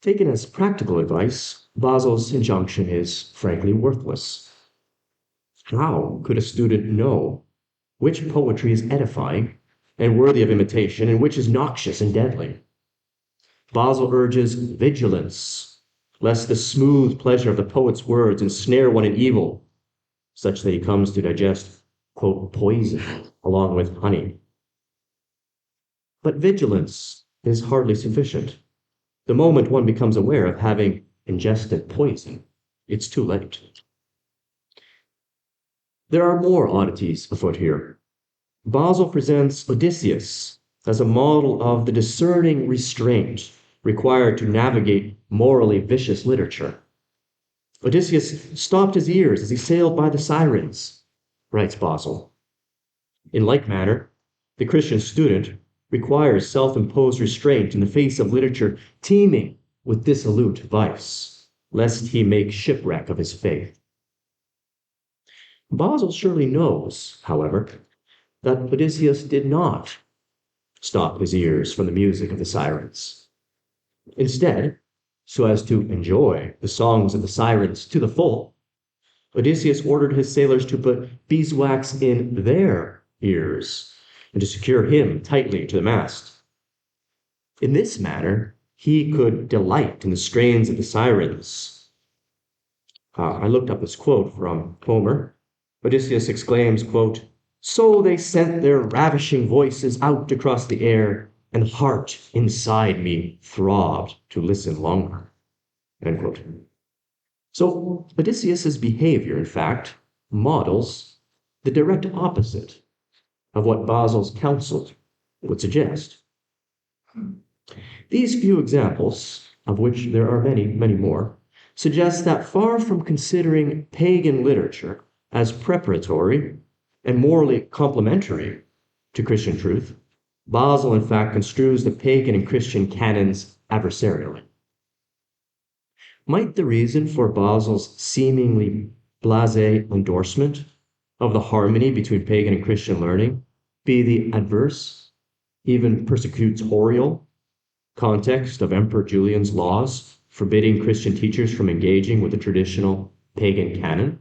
Taken as practical advice, Basil's injunction is frankly worthless. How could a student know which poetry is edifying and worthy of imitation and which is noxious and deadly? Basil urges vigilance, lest the smooth pleasure of the poet's words ensnare one in evil, such that he comes to digest, quote, poison along with honey. But vigilance is hardly sufficient. The moment one becomes aware of having ingested poison, it's too late. There are more oddities afoot here. Basil presents Odysseus as a model of the discerning restraint required to navigate morally vicious literature. Odysseus stopped his ears as he sailed by the sirens, writes Basil. In like manner, the Christian student requires self-imposed restraint in the face of literature teeming with dissolute vice, lest he make shipwreck of his faith. Basil surely knows, however, that Odysseus did not stop his ears from the music of the sirens. Instead, so as to enjoy the songs of the sirens to the full, Odysseus ordered his sailors to put beeswax in their ears and to secure him tightly to the mast. In this manner, he could delight in the strains of the sirens. I looked up this quote from Homer. Odysseus exclaims, quote, "So they sent their ravishing voices out across the air, and heart inside me throbbed to listen longer." End quote. So Odysseus's behavior, in fact, models the direct opposite of what Basil's counsel would suggest. These few examples, of which there are many, many more, suggest that far from considering pagan literature as preparatory and morally complementary to Christian truth, Basil, in fact, construes the pagan and Christian canons adversarially. Might the reason for Basil's seemingly blasé endorsement of the harmony between pagan and Christian learning be the adverse, even persecutorial context of Emperor Julian's laws forbidding Christian teachers from engaging with the traditional pagan canon?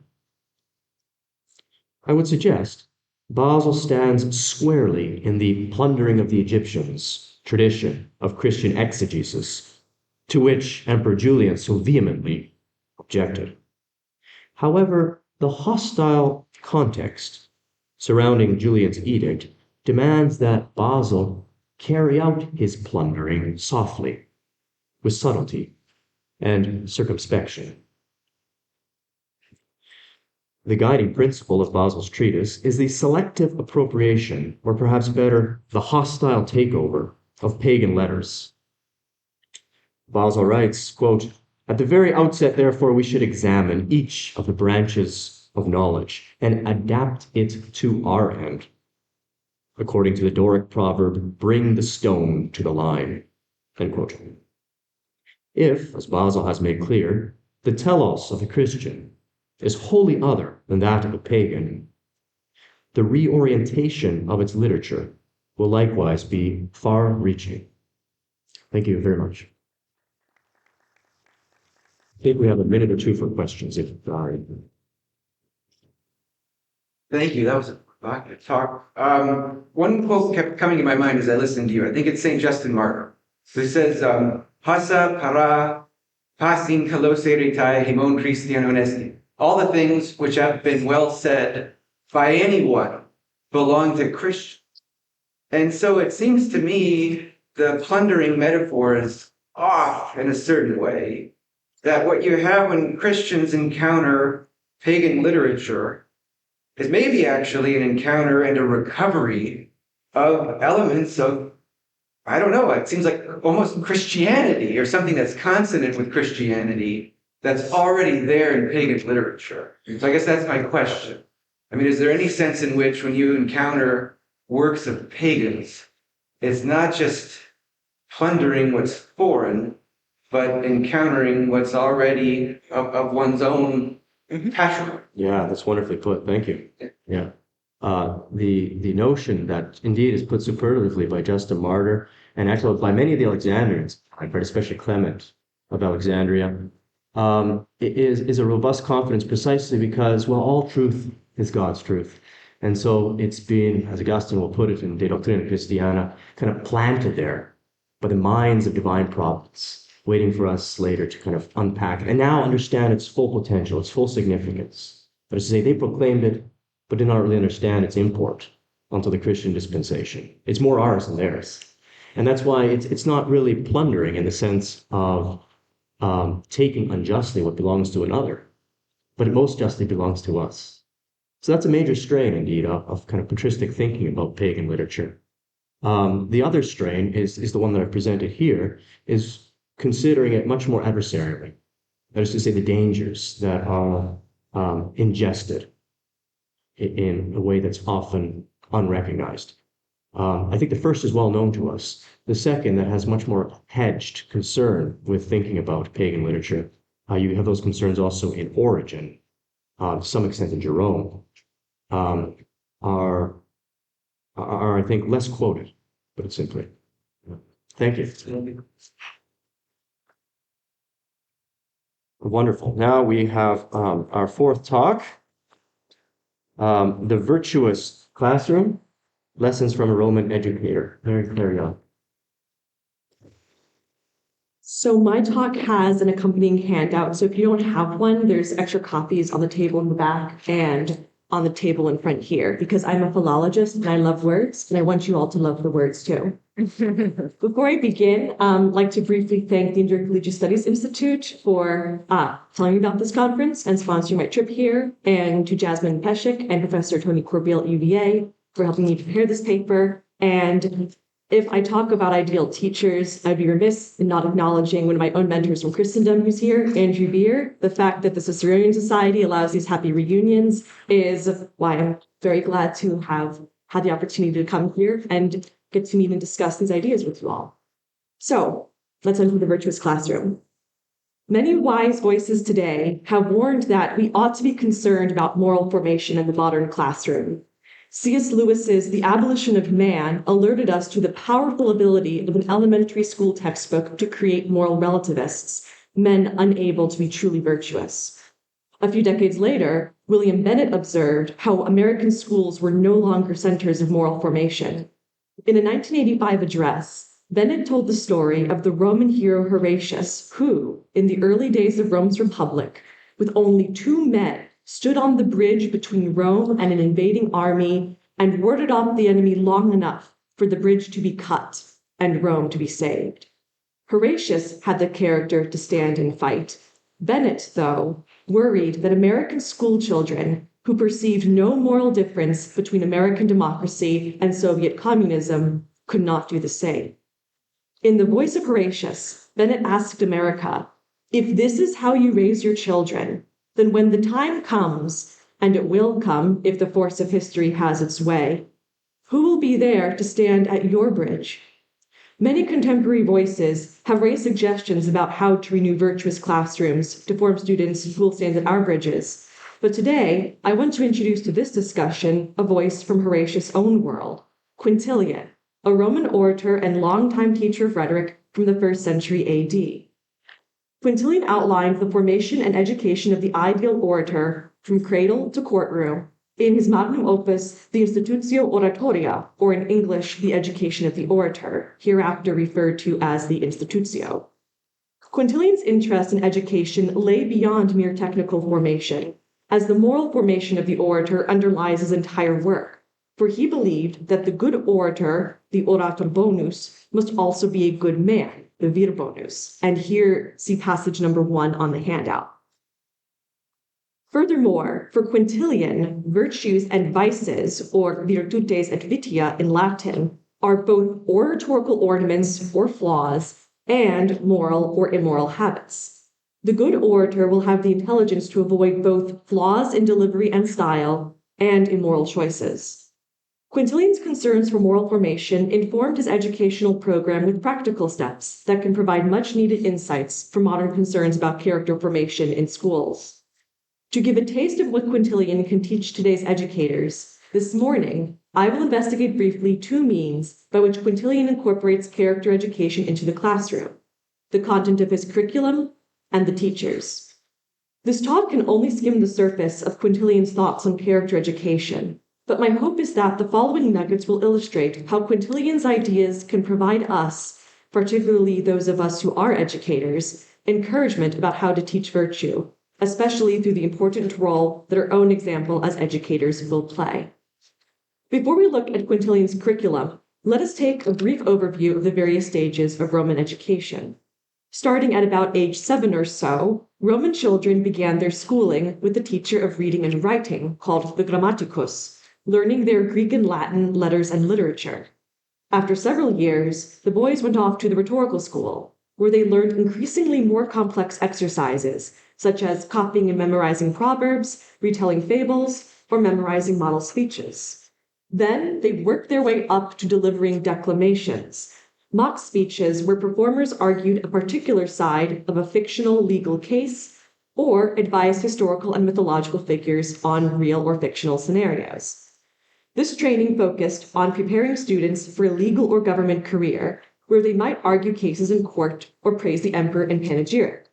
I would suggest Basil stands squarely in the plundering of the Egyptians tradition of Christian exegesis, to which Emperor Julian so vehemently objected. However, the hostile context surrounding Julian's edict demands that Basil carry out his plundering softly, with subtlety and circumspection. The guiding principle of Basil's treatise is the selective appropriation, or perhaps better, the hostile takeover of pagan letters. Basil writes, quote, "At the very outset, therefore, we should examine each of the branches of knowledge and adapt it to our end. According to the Doric proverb, bring the stone to the line." End quote. If, as Basil has made clear, the telos of the Christian is wholly other than that of a pagan, the reorientation of its literature will likewise be far-reaching. Thank you very much. I think we have a minute or two for questions, if there are any. Thank you. That was a provocative talk. One quote kept coming in my mind as I listened to you. I think it's St. Justin Martyr. So he says, "Hasa para pasin kaloseritai himon Christian honesti." All the things which have been well said by anyone belong to Christians. And so it seems to me the plundering metaphor is off in a certain way, that what you have when Christians encounter pagan literature is maybe actually an encounter and a recovery of elements of, I don't know, it seems like almost Christianity or something that's consonant with Christianity that's already there in pagan literature. So I guess that's my question. I mean, is there any sense in which when you encounter works of pagans, it's not just plundering what's foreign, but encountering what's already of one's own patrimony? Yeah, that's wonderfully put. Thank you. Yeah. The notion that indeed is put superlatively by Justin Martyr and actually by many of the Alexandrians, I've heard especially Clement of Alexandria, is a robust confidence precisely because, well, all truth is God's truth. And so it's been, as Augustine will put it in De Doctrina Christiana, kind of planted there by the minds of divine providence, waiting for us later to kind of unpack it and now understand its full potential, its full significance. That is to say, they proclaimed it, but did not really understand its import until the Christian dispensation. It's more ours than theirs. And that's why it's not really plundering in the sense of taking unjustly what belongs to another, but it most justly belongs to us. So that's a major strain, indeed, of kind of patristic thinking about pagan literature. The other strain is the one that I've presented here, is considering it much more adversarially. That is to say, the dangers that are ingested in a way that's often unrecognized. I think the first is well known to us. The second, that has much more hedged concern with thinking about pagan literature. You have those concerns also in Origen, to some extent in Jerome, are I think less quoted, put it simply. Thank you. Wonderful. Now we have our fourth talk, the Virtuous Classroom. Lessons from a Roman Educator. Mary Clare Young. So my talk has an accompanying handout. So if you don't have one, there's extra copies on the table in the back and on the table in front here, because I'm a philologist and I love words, and I want you all to love the words too. Before I begin, I'd like to briefly thank the Intercollegiate Studies Institute for telling me about this conference and sponsoring my trip here, and to Jasmine Peshik and Professor Tony Corbeil at UVA for helping me prepare this paper. And if I talk about ideal teachers, I'd be remiss in not acknowledging one of my own mentors from Christendom who's here, Andrew Beer. The fact that the Ciceronian Society allows these happy reunions is why I'm very glad to have had the opportunity to come here and get to meet and discuss these ideas with you all. So let's enter the virtuous classroom. Many wise voices today have warned that we ought to be concerned about moral formation in the modern classroom. C.S. Lewis's The Abolition of Man alerted us to the powerful ability of an elementary school textbook to create moral relativists, men unable to be truly virtuous. A few decades later, William Bennett observed how American schools were no longer centers of moral formation. In a 1985 address, Bennett told the story of the Roman hero Horatius, who, in the early days of Rome's Republic, with only 2 men, stood on the bridge between Rome and an invading army and warded off the enemy long enough for the bridge to be cut and Rome to be saved. Horatius had the character to stand and fight. Bennett, though, worried that American school children who perceived no moral difference between American democracy and Soviet communism could not do the same. In the voice of Horatius, Bennett asked America, "If this is how you raise your children, then when the time comes, and it will come if the force of history has its way, who will be there to stand at your bridge?" Many contemporary voices have raised suggestions about how to renew virtuous classrooms to form students who will stand at our bridges. But today, I want to introduce to this discussion a voice from Horatius' own world, Quintilian, a Roman orator and longtime teacher of rhetoric from the 1st century AD. Quintilian outlined the formation and education of the ideal orator from cradle to courtroom in his magnum opus, the Institutio Oratoria, or in English, the Education of the Orator, hereafter referred to as the Institutio. Quintilian's interest in education lay beyond mere technical formation, as the moral formation of the orator underlies his entire work, for he believed that the good orator, the orator bonus, must also be a good man, the vir bonus, and here see passage number 1 on the handout. Furthermore, for Quintilian, virtues and vices, or virtutes et vitia in Latin, are both oratorical ornaments or flaws and moral or immoral habits. The good orator will have the intelligence to avoid both flaws in delivery and style and immoral choices. Quintilian's concerns for moral formation informed his educational program with practical steps that can provide much-needed insights for modern concerns about character formation in schools. To give a taste of what Quintilian can teach today's educators, this morning, I will investigate briefly 2 means by which Quintilian incorporates character education into the classroom: the content of his curriculum and the teachers. This talk can only skim the surface of Quintilian's thoughts on character education, but my hope is that the following nuggets will illustrate how Quintilian's ideas can provide us, particularly those of us who are educators, encouragement about how to teach virtue, especially through the important role that our own example as educators will play. Before we look at Quintilian's curriculum, let us take a brief overview of the various stages of Roman education. Starting at about age 7 or so, Roman children began their schooling with a teacher of reading and writing called the grammaticus, learning their Greek and Latin letters and literature. After several years, the boys went off to the rhetorical school, where they learned increasingly more complex exercises, such as copying and memorizing proverbs, retelling fables, or memorizing model speeches. Then they worked their way up to delivering declamations, mock speeches where performers argued a particular side of a fictional legal case or advised historical and mythological figures on real or fictional scenarios. This training focused on preparing students for a legal or government career, where they might argue cases in court or praise the emperor in panegyric.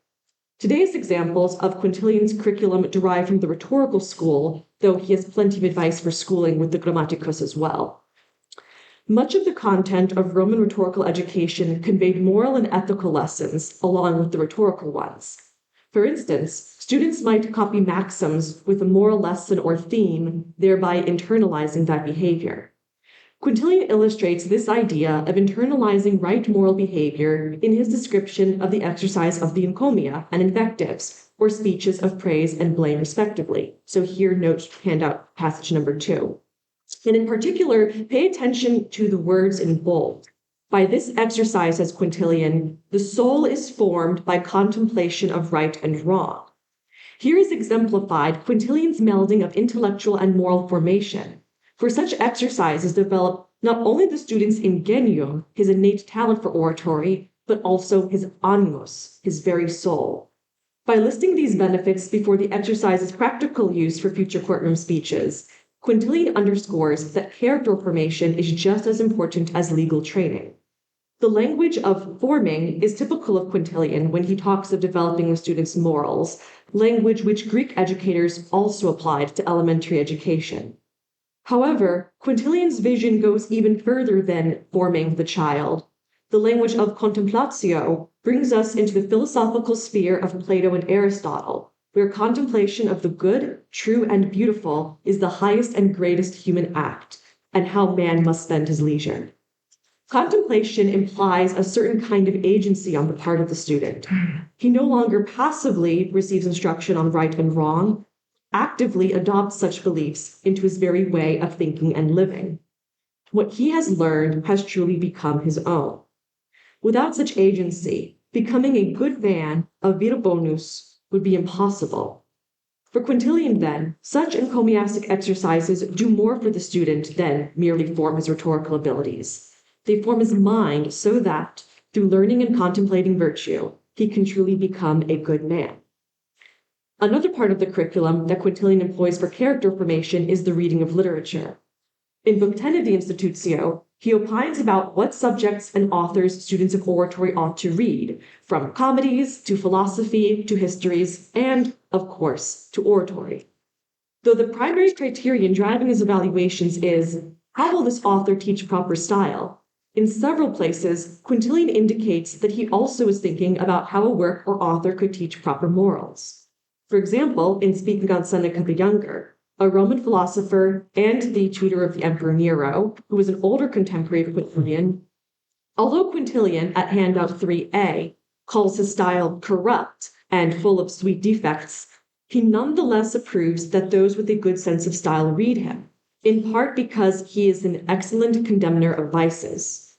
Today's examples of Quintilian's curriculum derive from the rhetorical school, though he has plenty of advice for schooling with the grammaticus as well. Much of the content of Roman rhetorical education conveyed moral and ethical lessons along with the rhetorical ones. For instance, students might copy maxims with a moral lesson or theme, thereby internalizing that behavior. Quintilian illustrates this idea of internalizing right moral behavior in his description of the exercise of the encomia and invectives, or speeches of praise and blame respectively. So here note handout passage number 2. And in particular, pay attention to the words in bold. By this exercise, says Quintilian, the soul is formed by contemplation of right and wrong. Here is exemplified Quintilian's melding of intellectual and moral formation. For such exercises develop not only the student's ingenium, his innate talent for oratory, but also his animus, his very soul. By listing these benefits before the exercise's practical use for future courtroom speeches, Quintilian underscores that character formation is just as important as legal training. The language of forming is typical of Quintilian when he talks of developing a student's morals, language which Greek educators also applied to elementary education. However, Quintilian's vision goes even further than forming the child. The language of contemplatio brings us into the philosophical sphere of Plato and Aristotle, where contemplation of the good, true, and beautiful is the highest and greatest human act, and how man must spend his leisure. Contemplation implies a certain kind of agency on the part of the student. He no longer passively receives instruction on right and wrong, actively adopts such beliefs into his very way of thinking and living. What he has learned has truly become his own. Without such agency, becoming a good man, a vir bonus, would be impossible. For Quintilian, then, such encomiastic exercises do more for the student than merely form his rhetorical abilities. They form his mind so that, through learning and contemplating virtue, he can truly become a good man. Another part of the curriculum that Quintilian employs for character formation is the reading of literature. In Book 10 of the Institutio, he opines about what subjects and authors students of oratory ought to read, from comedies to philosophy to histories, and, of course, to oratory. Though the primary criterion driving his evaluations is, how will this author teach proper style? In several places, Quintilian indicates that he also is thinking about how a work or author could teach proper morals. For example, in speaking on Seneca the Younger, a Roman philosopher and the tutor of the Emperor Nero, who was an older contemporary of Quintilian, although Quintilian, at handout 3a, calls his style corrupt and full of sweet defects, he nonetheless approves that those with a good sense of style read him, in part because he is an excellent condemner of vices.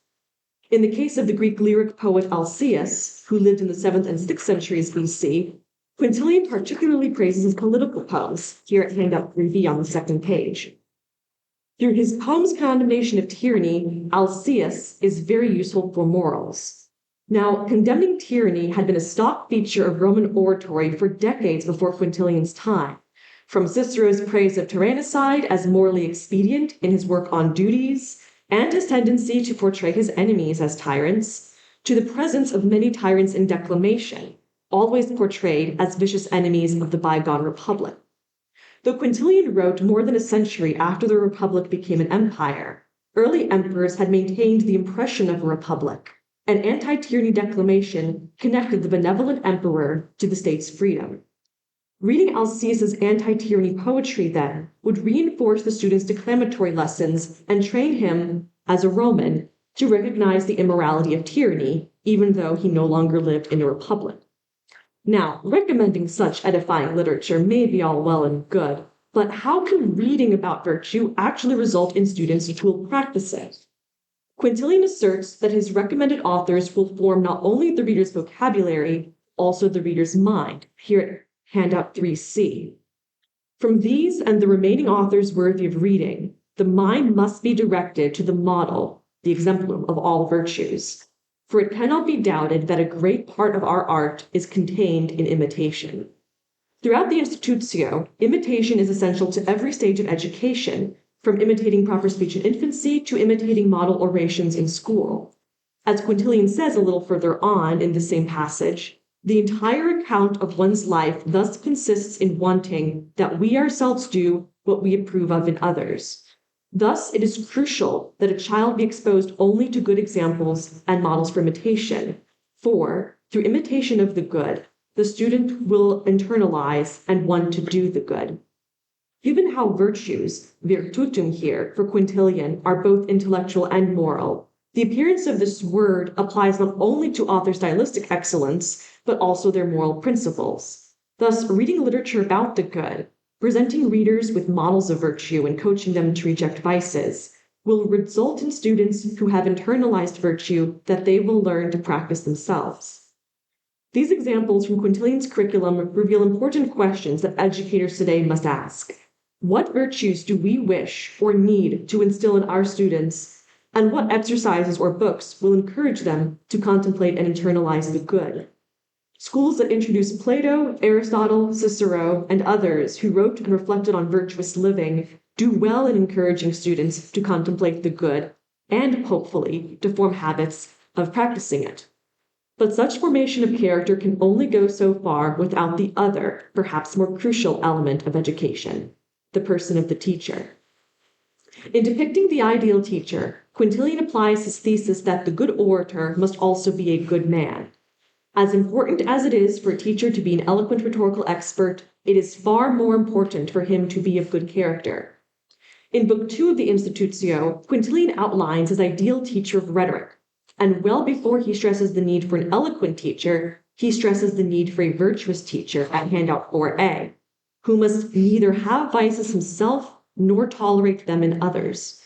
In the case of the Greek lyric poet Alcaeus, who lived in the 7th and 6th centuries BC, Quintilian particularly praises his political poems, here at handout 3b on the second page. Through his poem's condemnation of tyranny, Alcaeus is very useful for morals. Now, condemning tyranny had been a stock feature of Roman oratory for decades before Quintilian's time, from Cicero's praise of tyrannicide as morally expedient in his work on duties, and his tendency to portray his enemies as tyrants, to the presence of many tyrants in declamation, always portrayed as vicious enemies of the bygone republic. Though Quintilian wrote more than a century after the republic became an empire, early emperors had maintained the impression of a republic, and anti-tyranny declamation connected the benevolent emperor to the state's freedom. Reading Alcaeus's anti-tyranny poetry, then, would reinforce the student's declamatory lessons and train him, as a Roman, to recognize the immorality of tyranny, even though he no longer lived in a republic. Now, recommending such edifying literature may be all well and good, but how can reading about virtue actually result in students who will practice it? Quintilian asserts that his recommended authors will form not only the reader's vocabulary, also the reader's mind, here at handout 3c. From these and the remaining authors worthy of reading, the mind must be directed to the model, the exemplum of all virtues. For it cannot be doubted that a great part of our art is contained in imitation. Throughout the Institutio, imitation is essential to every stage of education, from imitating proper speech in infancy to imitating model orations in school. As Quintilian says a little further on in the same passage, the entire account of one's life thus consists in wanting that we ourselves do what we approve of in others. Thus, it is crucial that a child be exposed only to good examples and models for imitation, for, through imitation of the good, the student will internalize and want to do the good. Given how virtues, virtutum here, for Quintilian, are both intellectual and moral, the appearance of this word applies not only to author stylistic excellence, but also their moral principles. Thus, reading literature about the good, presenting readers with models of virtue and coaching them to reject vices, will result in students who have internalized virtue that they will learn to practice themselves. These examples from Quintilian's curriculum reveal important questions that educators today must ask. What virtues do we wish or need to instill in our students, and what exercises or books will encourage them to contemplate and internalize the good? Schools that introduce Plato, Aristotle, Cicero, and others who wrote and reflected on virtuous living do well in encouraging students to contemplate the good and, hopefully, to form habits of practicing it. But such formation of character can only go so far without the other, perhaps more crucial element of education, the person of the teacher. In depicting the ideal teacher, Quintilian applies his thesis that the good orator must also be a good man. As important as it is for a teacher to be an eloquent rhetorical expert, it is far more important for him to be of good character. In Book 2 of the Institutio, Quintilian outlines his ideal teacher of rhetoric, and well before he stresses the need for an eloquent teacher, he stresses the need for a virtuous teacher at handout 4a, who must neither have vices himself nor tolerate them in others.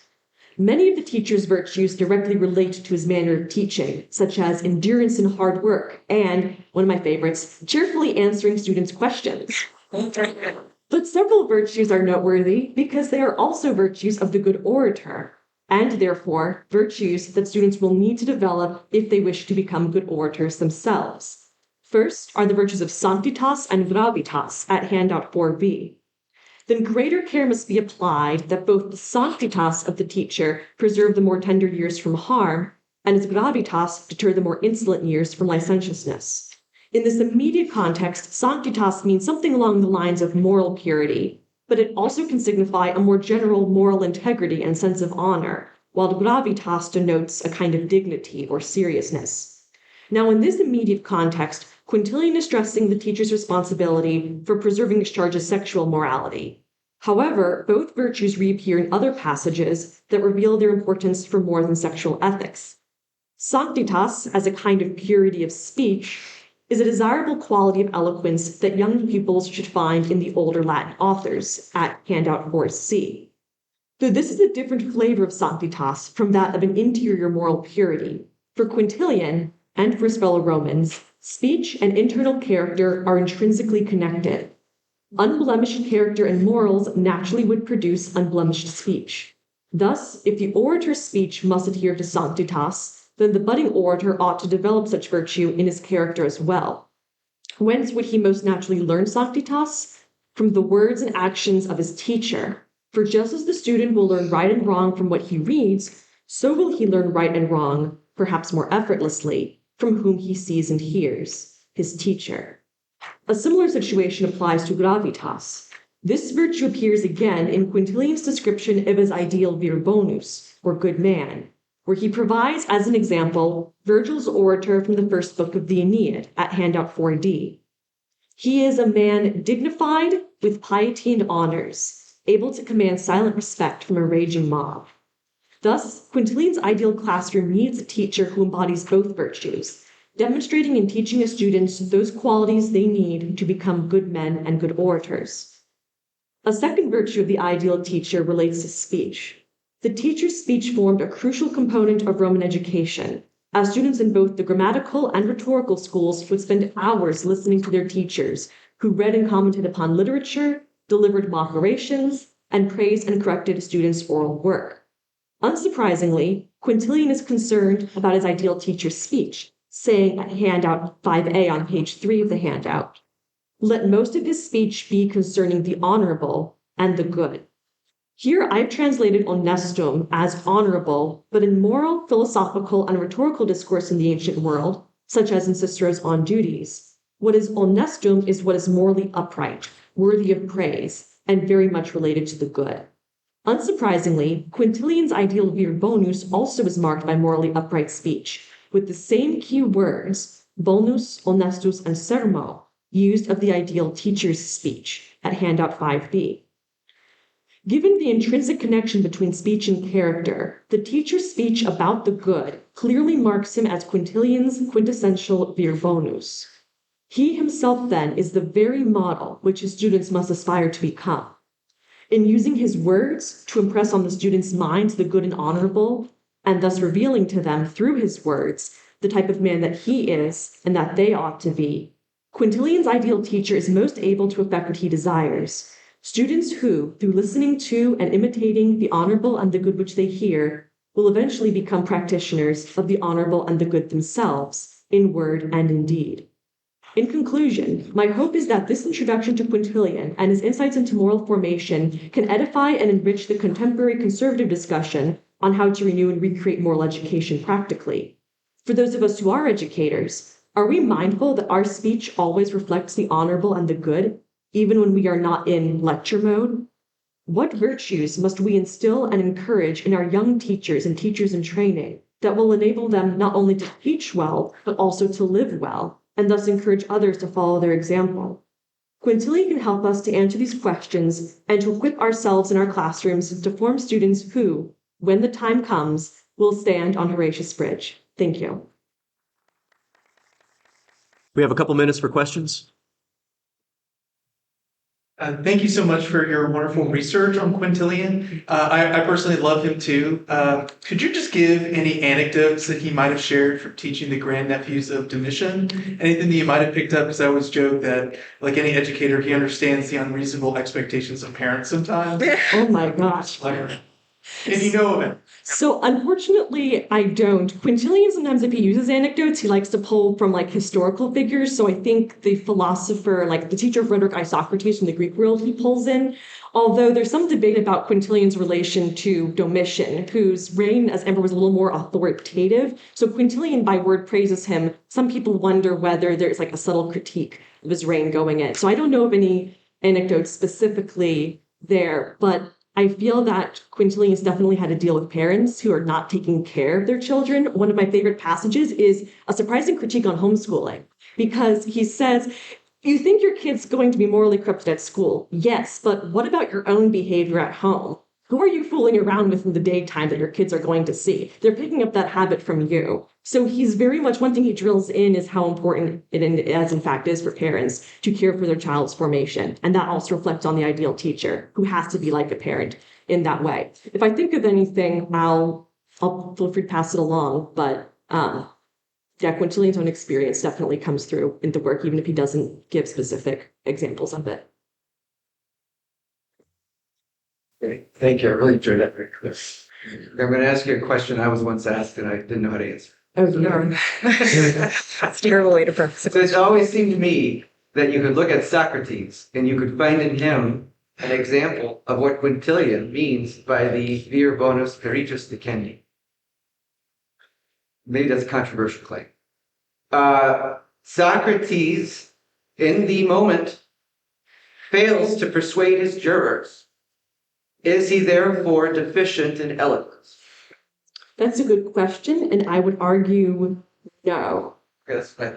Many of the teacher's virtues directly relate to his manner of teaching, such as endurance in hard work and, one of my favorites, cheerfully answering students' questions. But several virtues are noteworthy because they are also virtues of the good orator, and therefore virtues that students will need to develop if they wish to become good orators themselves. First are the virtues of sanctitas and gravitas at handout 4b. Then greater care must be applied that both the sanctitas of the teacher preserve the more tender years from harm, and its gravitas deter the more insolent years from licentiousness. In this immediate context, sanctitas means something along the lines of moral purity, but it also can signify a more general moral integrity and sense of honor, while gravitas denotes a kind of dignity or seriousness. Now, in this immediate context, Quintilian is stressing the teacher's responsibility for preserving his charge's sexual morality. However, both virtues reappear in other passages that reveal their importance for more than sexual ethics. Sanctitas, as a kind of purity of speech, is a desirable quality of eloquence that young pupils should find in the older Latin authors at handout 4c. Though this is a different flavor of sanctitas from that of an interior moral purity, for Quintilian, and for his fellow Romans, speech and internal character are intrinsically connected. Unblemished character and morals naturally would produce unblemished speech. Thus, if the orator's speech must adhere to sanctitas, then the budding orator ought to develop such virtue in his character as well. Whence would he most naturally learn sanctitas? From the words and actions of his teacher. For just as the student will learn right and wrong from what he reads, so will he learn right and wrong, perhaps more effortlessly, from whom he sees and hears, his teacher. A similar situation applies to gravitas. This virtue appears again in Quintilian's description of his ideal vir bonus, or good man, where he provides as an example Virgil's orator from the first book of the Aeneid at handout 4d. He is a man dignified with piety and honors, able to command silent respect from a raging mob. Thus, Quintilian's ideal classroom needs a teacher who embodies both virtues, demonstrating and teaching his students those qualities they need to become good men and good orators. A second virtue of the ideal teacher relates to speech. The teacher's speech formed a crucial component of Roman education, as students in both the grammatical and rhetorical schools would spend hours listening to their teachers, who read and commented upon literature, delivered mock orations, and praised and corrected students' oral work. Unsurprisingly, Quintilian is concerned about his ideal teacher's speech, saying at handout 5a on page 3 of the handout, "Let most of his speech be concerning the honorable and the good." Here I've translated honestum as honorable, but in moral, philosophical, and rhetorical discourse in the ancient world, such as in Cicero's On Duties, what is honestum is what is morally upright, worthy of praise, and very much related to the good. Unsurprisingly, Quintilian's ideal vir bonus also is marked by morally upright speech, with the same key words, bonus, honestus, and sermo, used of the ideal teacher's speech at handout 5b. Given the intrinsic connection between speech and character, the teacher's speech about the good clearly marks him as Quintilian's quintessential vir bonus. He himself, then, is the very model which his students must aspire to become. In using his words to impress on the students' minds the good and honorable, and thus revealing to them through his words the type of man that he is and that they ought to be, Quintilian's ideal teacher is most able to effect what he desires. Students who, through listening to and imitating the honorable and the good which they hear, will eventually become practitioners of the honorable and the good themselves, in word and in deed. In conclusion, my hope is that this introduction to Quintilian and his insights into moral formation can edify and enrich the contemporary conservative discussion on how to renew and recreate moral education practically. For those of us who are educators, are we mindful that our speech always reflects the honorable and the good, even when we are not in lecture mode? What virtues must we instill and encourage in our young teachers and teachers in training that will enable them not only to teach well, but also to live well, and thus encourage others to follow their example? Quintilian can help us to answer these questions and to equip ourselves in our classrooms to form students who, when the time comes, will stand on Horatius Bridge. Thank you. We have a couple minutes for questions. Thank you so much for your wonderful research on Quintilian. I personally love him too. Could you just give any anecdotes that he might have shared from teaching the grandnephews of Domitian? Anything that you might have picked up? Because I always joke that, like any educator, he understands the unreasonable expectations of parents sometimes. Oh my gosh. And you know of it. So unfortunately, I don't. Quintilian, sometimes if he uses anecdotes, he likes to pull from like historical figures. So I think the philosopher, like the teacher of rhetoric, Socrates from the Greek world, he pulls in. Although there's some debate about Quintilian's relation to Domitian, whose reign as emperor was a little more authoritative. So Quintilian by word praises him. Some people wonder whether there's like a subtle critique of his reign going in. So I don't know of any anecdotes specifically there, but I feel that Quintilian's definitely had to deal with parents who are not taking care of their children. One of my favorite passages is a surprising critique on homeschooling, because he says, you think your kid's going to be morally corrupted at school. Yes, but what about your own behavior at home? Who are you fooling around with in the daytime that your kids are going to see? They're picking up that habit from you. So he's very much, one thing he drills in is how important it as in fact is for parents to care for their child's formation. And that also reflects on the ideal teacher, who has to be like a parent in that way. If I think of anything, I'll feel free to pass it along. But yeah, Quintilian's own experience definitely comes through in the work, even if he doesn't give specific examples of it. Okay, thank you. I really enjoyed that. Very clear. I'm going to ask you a question I was once asked and I didn't know how to answer. Oh, yeah. That's a terrible way to preface it. So it always seemed to me that you could look at Socrates and you could find in him an example of what Quintilian means by the vir bonus peritus dicendi. Maybe that's a controversial claim. Socrates, in the moment, fails to persuade his jurors. Is he therefore deficient in eloquence? That's a good question, and I would argue no. Okay, that's fine.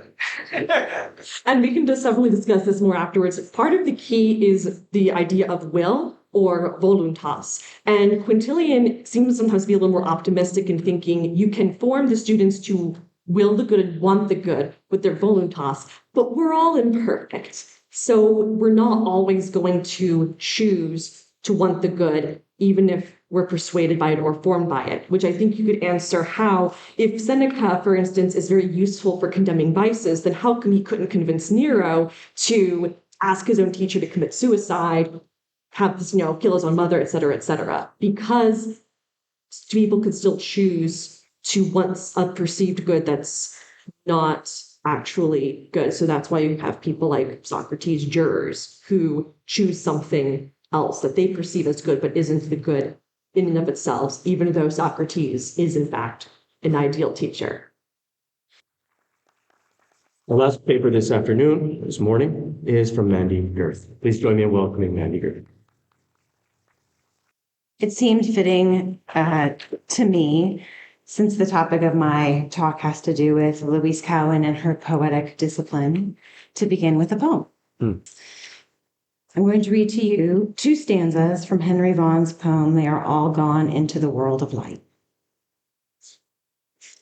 And we can just definitely discuss this more afterwards. Part of the key is the idea of will, or voluntas. And Quintilian seems sometimes to be a little more optimistic in thinking you can form the students to will the good and want the good with their voluntas, but we're all imperfect. So we're not always going to choose to want the good, even if we're persuaded by it or formed by it, which I think you could answer how, if Seneca, for instance, is very useful for condemning vices, then how come he couldn't convince Nero to ask his own teacher to commit suicide, have this, kill his own mother, et cetera, because people could still choose to want a perceived good that's not actually good. So that's why you have people like Socrates, jurors, who choose something else that they perceive as good, but isn't the good in and of itself, even though Socrates is in fact an ideal teacher. The last paper this morning, is from Mandi Gerth. Please join me in welcoming Mandi Gerth. It seemed fitting to me, since the topic of my talk has to do with Louise Cowan and her poetic discipline, to begin with a poem. I'm going to read to you 2 stanzas from Henry Vaughan's poem, They Are All Gone into the World of Light.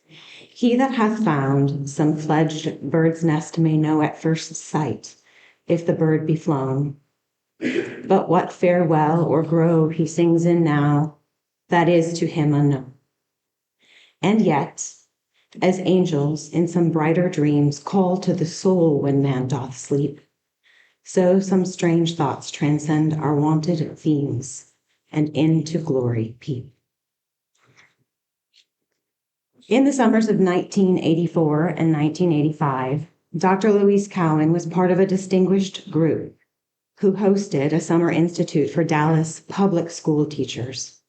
He that hath found some fledged bird's nest may know at first sight, if the bird be flown. But what farewell or grove he sings in now, that is to him unknown. And yet, as angels in some brighter dreams call to the soul when man doth sleep, so some strange thoughts transcend our wonted themes and into glory peep. In the summers of 1984 and 1985, Dr. Louise Cowan was part of a distinguished group who hosted a summer institute for Dallas public school teachers.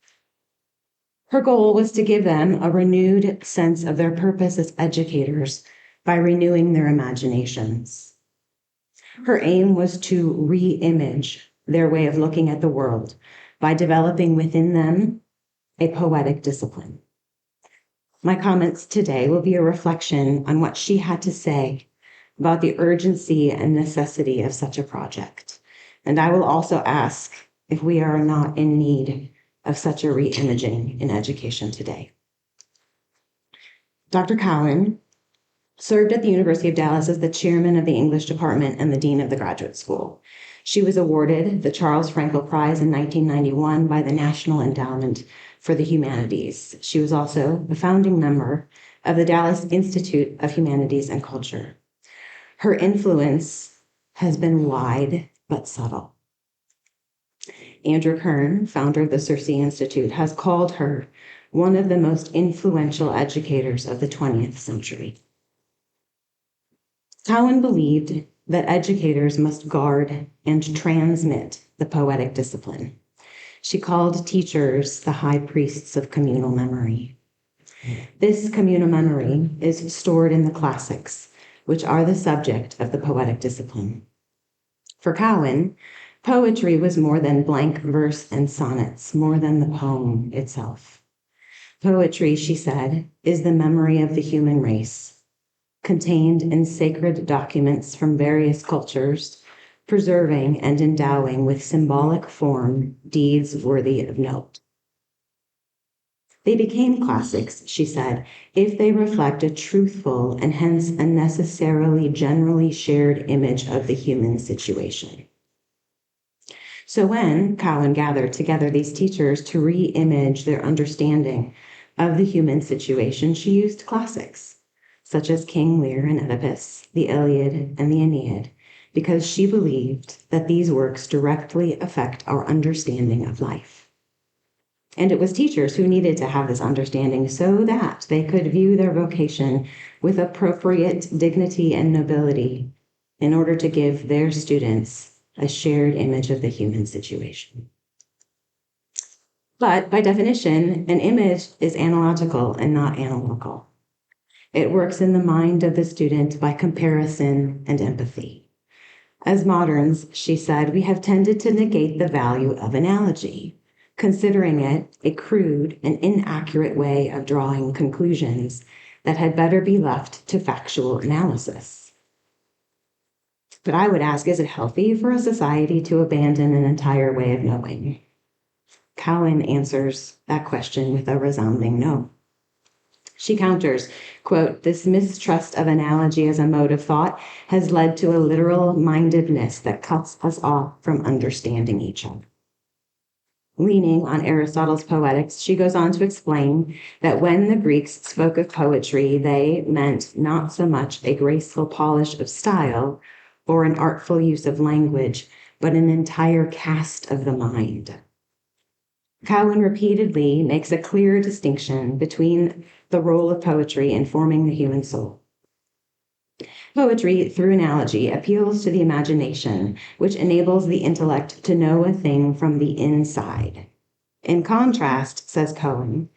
Her goal was to give them a renewed sense of their purpose as educators by renewing their imaginations. Her aim was to re-image their way of looking at the world by developing within them a poetic discipline. My comments today will be a reflection on what she had to say about the urgency and necessity of such a project. And I will also ask if we are not in need of such a re-imaging in education today. Dr. Cowan served at the University of Dallas as the chairman of the English department and the dean of the graduate school. She was awarded the Charles Frankel Prize in 1991 by the National Endowment for the Humanities. She was also a founding member of the Dallas Institute of Humanities and Culture. Her influence has been wide but subtle. Andrew Kern, founder of the Circe Institute, has called her one of the most influential educators of the 20th century. Cowan believed that educators must guard and transmit the poetic discipline. She called teachers the high priests of communal memory. This communal memory is stored in the classics, which are the subject of the poetic discipline. For Cowan, poetry was more than blank verse and sonnets, more than the poem itself. Poetry, she said, is the memory of the human race, contained in sacred documents from various cultures, preserving and endowing with symbolic form deeds worthy of note. They became classics, she said, if they reflect a truthful and hence a necessarily generally shared image of the human situation. So when Cowan gathered together these teachers to re-image their understanding of the human situation, she used classics, such as King Lear and Oedipus, the Iliad and the Aeneid, because she believed that these works directly affect our understanding of life. And it was teachers who needed to have this understanding so that they could view their vocation with appropriate dignity and nobility in order to give their students a shared image of the human situation. But by definition, an image is analogical and not analytical. It works in the mind of the student by comparison and empathy. As moderns, she said, we have tended to negate the value of analogy, considering it a crude and inaccurate way of drawing conclusions that had better be left to factual analysis. But I would ask, is it healthy for a society to abandon an entire way of knowing? Cowan answers that question with a resounding no. She counters, quote, this mistrust of analogy as a mode of thought has led to a literal mindedness that cuts us off from understanding each other. Leaning on Aristotle's Poetics, she goes on to explain that when the Greeks spoke of poetry, they meant not so much a graceful polish of style or an artful use of language, but an entire cast of the mind. Cowan repeatedly makes a clear distinction between the role of poetry in forming the human soul. Poetry, through analogy, appeals to the imagination, which enables the intellect to know a thing from the inside. In contrast, says Cowan,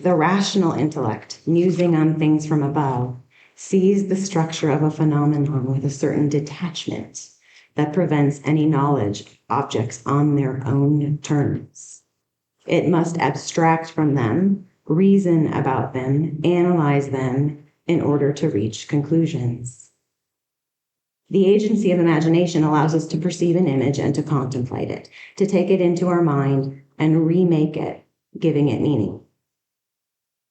the rational intellect, musing on things from above, sees the structure of a phenomenon with a certain detachment that prevents any knowledge of objects on their own terms. It must abstract from them, reason about them, analyze them in order to reach conclusions. The agency of imagination allows us to perceive an image and to contemplate it, to take it into our mind and remake it, giving it meaning.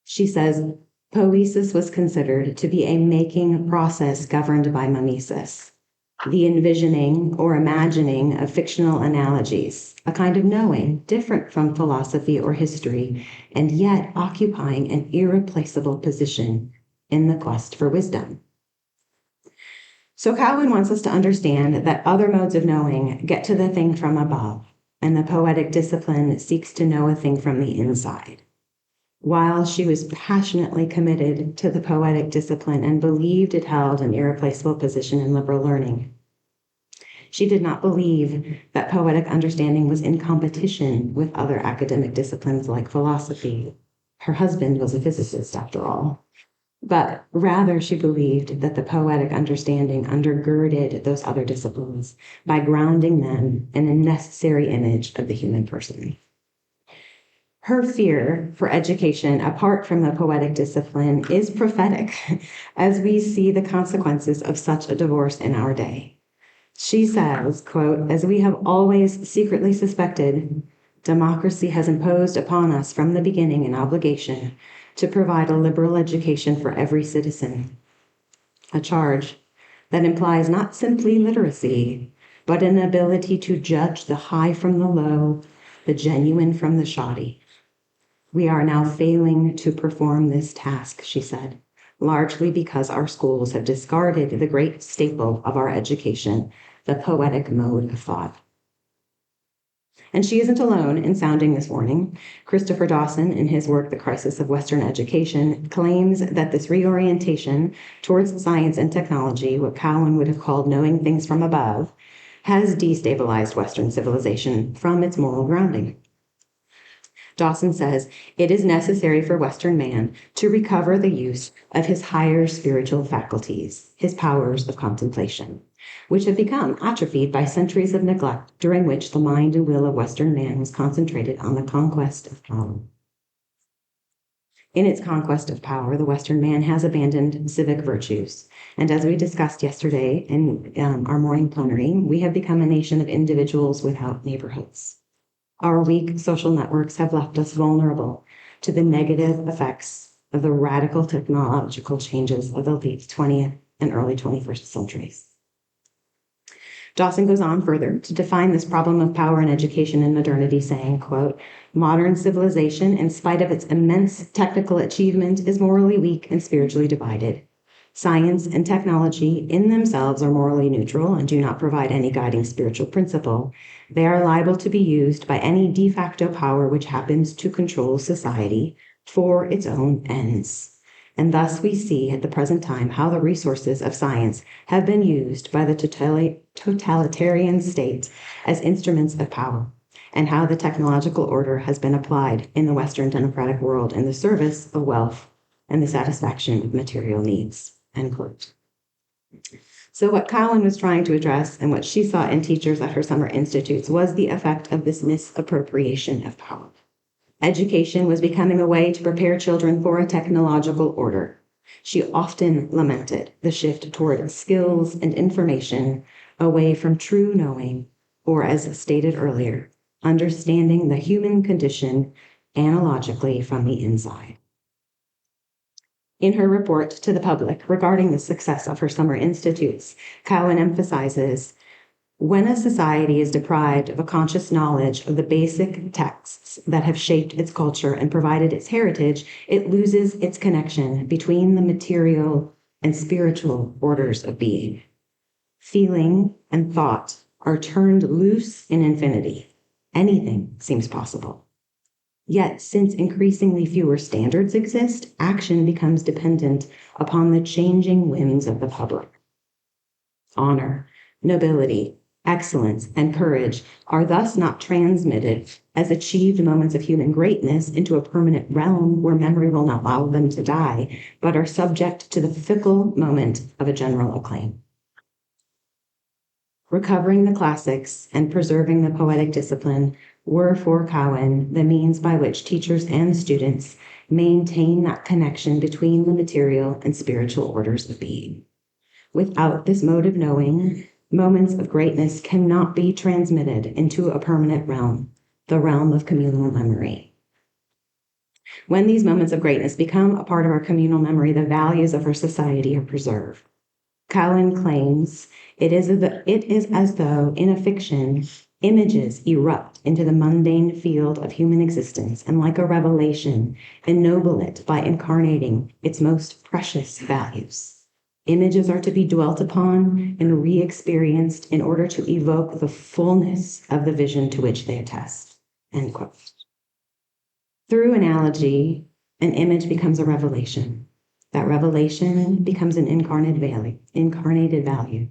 She says, poesis was considered to be a making process governed by mimesis, the envisioning or imagining of fictional analogies, a kind of knowing different from philosophy or history, and yet occupying an irreplaceable position in the quest for wisdom. So Cowan wants us to understand that other modes of knowing get to the thing from above, and the poetic discipline seeks to know a thing from the inside. While she was passionately committed to the poetic discipline and believed it held an irreplaceable position in liberal learning, she did not believe that poetic understanding was in competition with other academic disciplines like philosophy. Her husband was a physicist, after all. But rather, she believed that the poetic understanding undergirded those other disciplines by grounding them in a necessary image of the human person. Her fear for education apart from the poetic discipline is prophetic as we see the consequences of such a divorce in our day. She says, quote, "As we have always secretly suspected, democracy has imposed upon us from the beginning an obligation to provide a liberal education for every citizen, a charge that implies not simply literacy, but an ability to judge the high from the low, the genuine from the shoddy. We are now failing to perform this task," she said, largely because our schools have discarded the great staple of our education, the poetic mode of thought. And she isn't alone in sounding this warning. Christopher Dawson, in his work, The Crisis of Western Education, claims that this reorientation towards science and technology, what Cowan would have called knowing things from above, has destabilized Western civilization from its moral grounding. Dawson says, it is necessary for Western man to recover the use of his higher spiritual faculties, his powers of contemplation, which have become atrophied by centuries of neglect during which the mind and will of Western man was concentrated on the conquest of power. In its conquest of power, the Western man has abandoned civic virtues. And as we discussed yesterday in our morning plenary, we have become a nation of individuals without neighborhoods. Our weak social networks have left us vulnerable to the negative effects of the radical technological changes of the late 20th and early 21st centuries. Dawson goes on further to define this problem of power in education and modernity, saying, quote, "Modern civilization, in spite of its immense technical achievement, is morally weak and spiritually divided. Science and technology in themselves are morally neutral and do not provide any guiding spiritual principle. They are liable to be used by any de facto power which happens to control society for its own ends. And thus we see at the present time how the resources of science have been used by the totalitarian state as instruments of power, and how the technological order has been applied in the Western democratic world in the service of wealth and the satisfaction of material needs." End quote. So what Cowan was trying to address and what she saw in teachers at her summer institutes was the effect of this misappropriation of power. Education was becoming a way to prepare children for a technological order. She often lamented the shift toward skills and information away from true knowing, or as stated earlier, understanding the human condition analogically from the inside. In her report to the public regarding the success of her summer institutes, Cowan emphasizes, when a society is deprived of a conscious knowledge of the basic texts that have shaped its culture and provided its heritage, it loses its connection between the material and spiritual orders of being. Feeling and thought are turned loose in infinity. Anything seems possible. Yet, since increasingly fewer standards exist, action becomes dependent upon the changing whims of the public. Honor, nobility, excellence, and courage are thus not transmitted as achieved moments of human greatness into a permanent realm where memory will not allow them to die, but are subject to the fickle moment of a general acclaim. Recovering the classics and preserving the poetic discipline were for Cowan the means by which teachers and students maintain that connection between the material and spiritual orders of being. Without this mode of knowing, moments of greatness cannot be transmitted into a permanent realm, the realm of communal memory. When these moments of greatness become a part of our communal memory, the values of our society are preserved. Cowan claims it is as though, in a fiction, images erupt into the mundane field of human existence and, like a revelation, ennoble it by incarnating its most precious values. Images are to be dwelt upon and re-experienced in order to evoke the fullness of the vision to which they attest. End quote. Through analogy, an image becomes a revelation. That revelation becomes an incarnated value,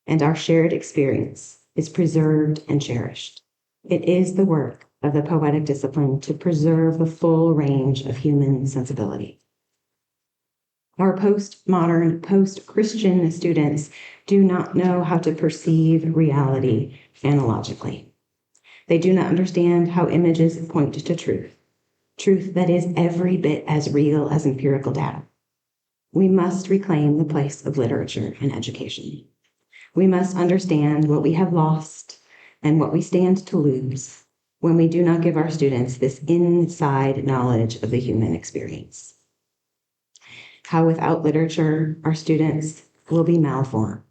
and our shared experience is preserved and cherished. It is the work of the poetic discipline to preserve the full range of human sensibility. Our postmodern, post-Christian students do not know how to perceive reality analogically. They do not understand how images point to truth that is every bit as real as empirical data. We must reclaim the place of literature in education. We must understand what we have lost and what we stand to lose when we do not give our students this inside knowledge of the human experience. How without literature, our students will be malformed.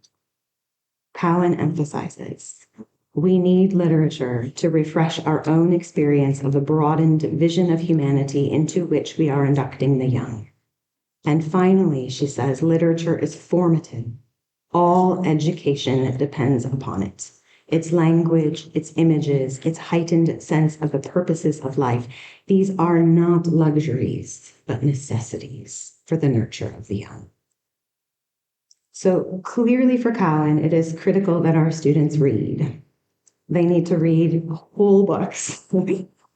Cowan emphasizes, we need literature to refresh our own experience of the broadened vision of humanity into which we are inducting the young. And finally, she says, literature is formative. All education depends upon it. Its language, its images, its heightened sense of the purposes of life. These are not luxuries, but necessities for the nurture of the young. So clearly for Cowan, it is critical that our students read. They need to read whole books,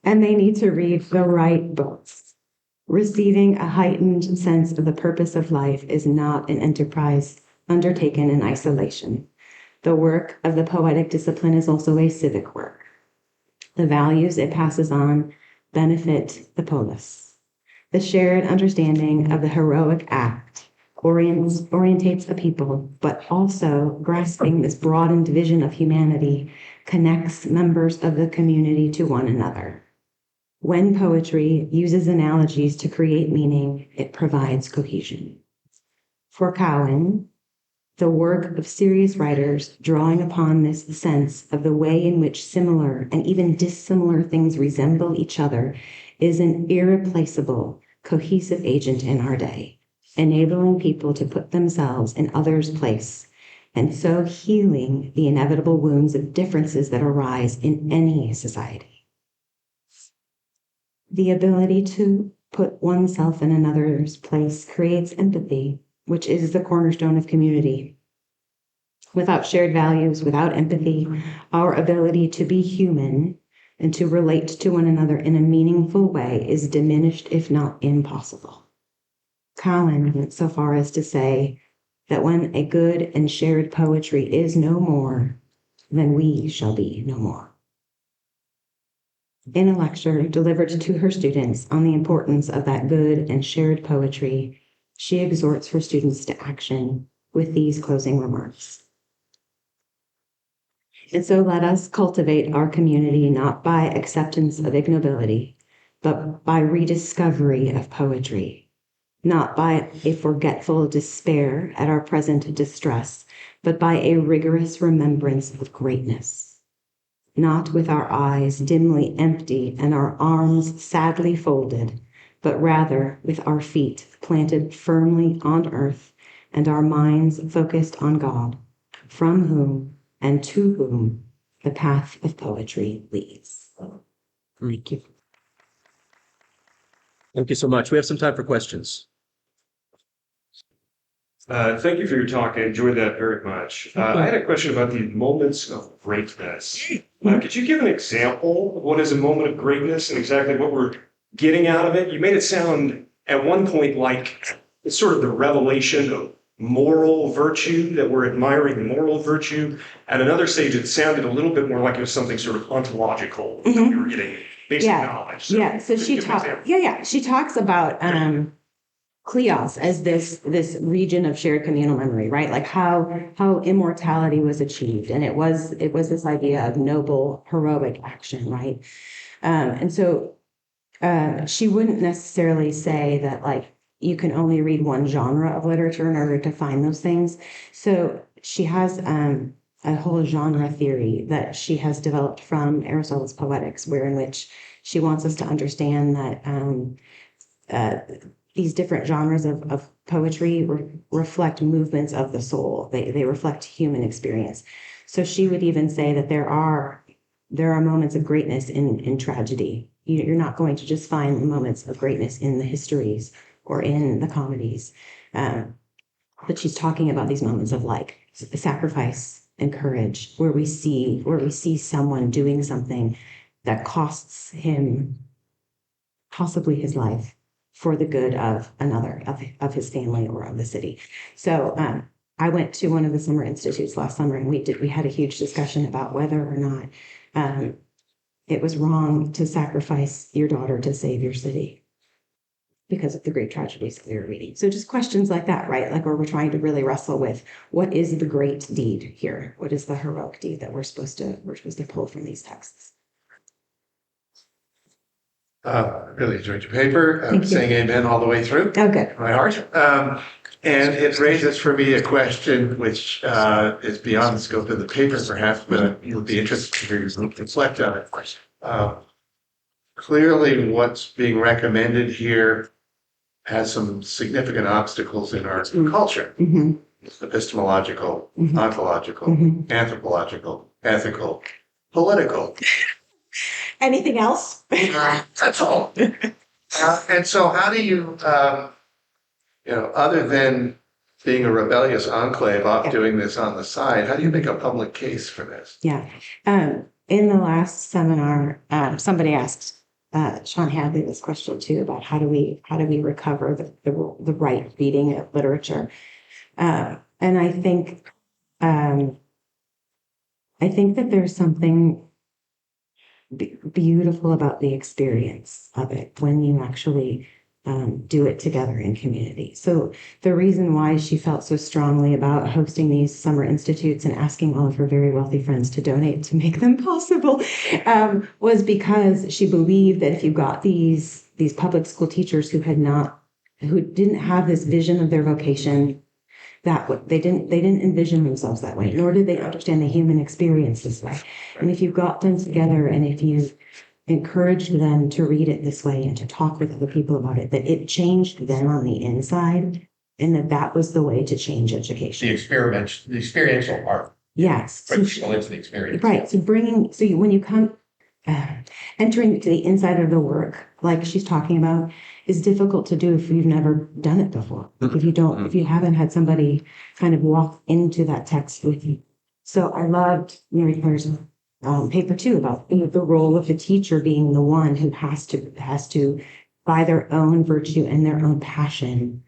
and they need to read the right books. Receiving a heightened sense of the purpose of life is not an enterprise undertaken in isolation. The work of the poetic discipline is also a civic work. The values it passes on benefit the polis. The shared understanding of the heroic act orientates a people, but also grasping this broadened vision of humanity connects members of the community to one another. When poetry uses analogies to create meaning, it provides cohesion. For Cowan, the work of serious writers drawing upon this sense of the way in which similar and even dissimilar things resemble each other is an irreplaceable, cohesive agent in our day, enabling people to put themselves in others' place, and so healing the inevitable wounds of differences that arise in any society. The ability to put oneself in another's place creates empathy, which is the cornerstone of community. Without shared values, without empathy, our ability to be human and to relate to one another in a meaningful way is diminished, if not impossible. Cowan went so far as to say that when a good and shared poetry is no more, then we shall be no more. In a lecture delivered to her students on the importance of that good and shared poetry, she exhorts her students to action with these closing remarks. And so let us cultivate our community not by acceptance of ignobility, but by rediscovery of poetry, not by a forgetful despair at our present distress, but by a rigorous remembrance of greatness. Not with our eyes dimly empty and our arms sadly folded, but rather with our feet planted firmly on earth and our minds focused on God, from whom and to whom the path of poetry leads. Thank you. Thank you so much. We have some time for questions. Thank you for your talk. I enjoyed that very much. I had a question about the moments of greatness. Could you give an example of what is a moment of greatness and exactly what we're getting out of it? You made it sound at one point like it's sort of the revelation of moral virtue, that we're admiring moral virtue. At another stage, it sounded a little bit more like it was something sort of ontological that we were getting basic knowledge. So So she talks. She talks about kleos as this region of shared communal memory, right? Like how immortality was achieved, and it was this idea of noble, heroic action, right? And so she wouldn't necessarily say that like you can only read one genre of literature in order to find those things. So she has a whole genre theory that she has developed from Aristotle's Poetics, in which she wants us to understand that these different genres of poetry reflect movements of the soul. They reflect human experience. So she would even say that there are moments of greatness in tragedy. You're not going to just find the moments of greatness in the histories or in the comedies. But she's talking about these moments of like sacrifice and courage, where we see someone doing something that costs him possibly his life for the good of another, of his family or of the city. So I went to one of the summer institutes last summer, and we had a huge discussion about whether or not it was wrong to sacrifice your daughter to save your city because of the great tragedies that we were reading. So just questions like that, right? Like where we're trying to really wrestle with what is the great deed here? What is the heroic deed that we're supposed to pull from these texts? Really enjoyed your paper. I'm saying amen all the way through. Oh, good. My heart. And it raises for me a question which is beyond the scope of the paper, perhaps, but it would be interesting to hear you reflect on it. Clearly, what's being recommended here has some significant obstacles in our culture. Epistemological, ontological, anthropological, ethical, political. Anything else? That's all. And so how do you, other than being a rebellious enclave off doing this on the side, how do you make a public case for this? Yeah. In the last seminar, somebody asked Sean Hadley this question too about how do we recover the right reading of literature, and I think that there's something beautiful about the experience of it when you actually do it together in community. So the reason why she felt so strongly about hosting these summer institutes and asking all of her very wealthy friends to donate to make them possible was because she believed that if you got these public school teachers who didn't have this vision of their vocation, that they didn't envision themselves that way, nor did they understand the human experience this way. And if you got them together and if you encouraged them to read it this way and to talk with other people about it, that it changed them on the inside, and that was the way to change education. The experiential part. Yes. Bring people into the experience. Right. So when you come entering to the inside of the work, like she's talking about, is difficult to do if you've never done it before. If you haven't had somebody kind of walk into that text with you. So I loved Mary Claire's paper too about the role of the teacher being the one who has to by their own virtue and their own passion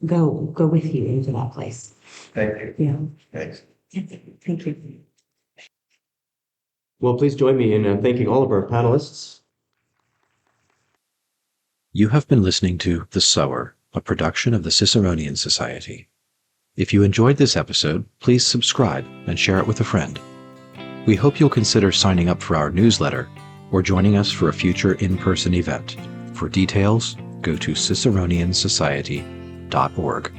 go with you into that place. Thank you. Yeah. Thanks. Thank you. Well, please join me in thanking all of our panelists. You have been listening to The Sower, a production of the Ciceronian Society. If you enjoyed this episode, please subscribe and share it with a friend. We hope you'll consider signing up for our newsletter or joining us for a future in-person event. For details, go to ciceroniansociety.org.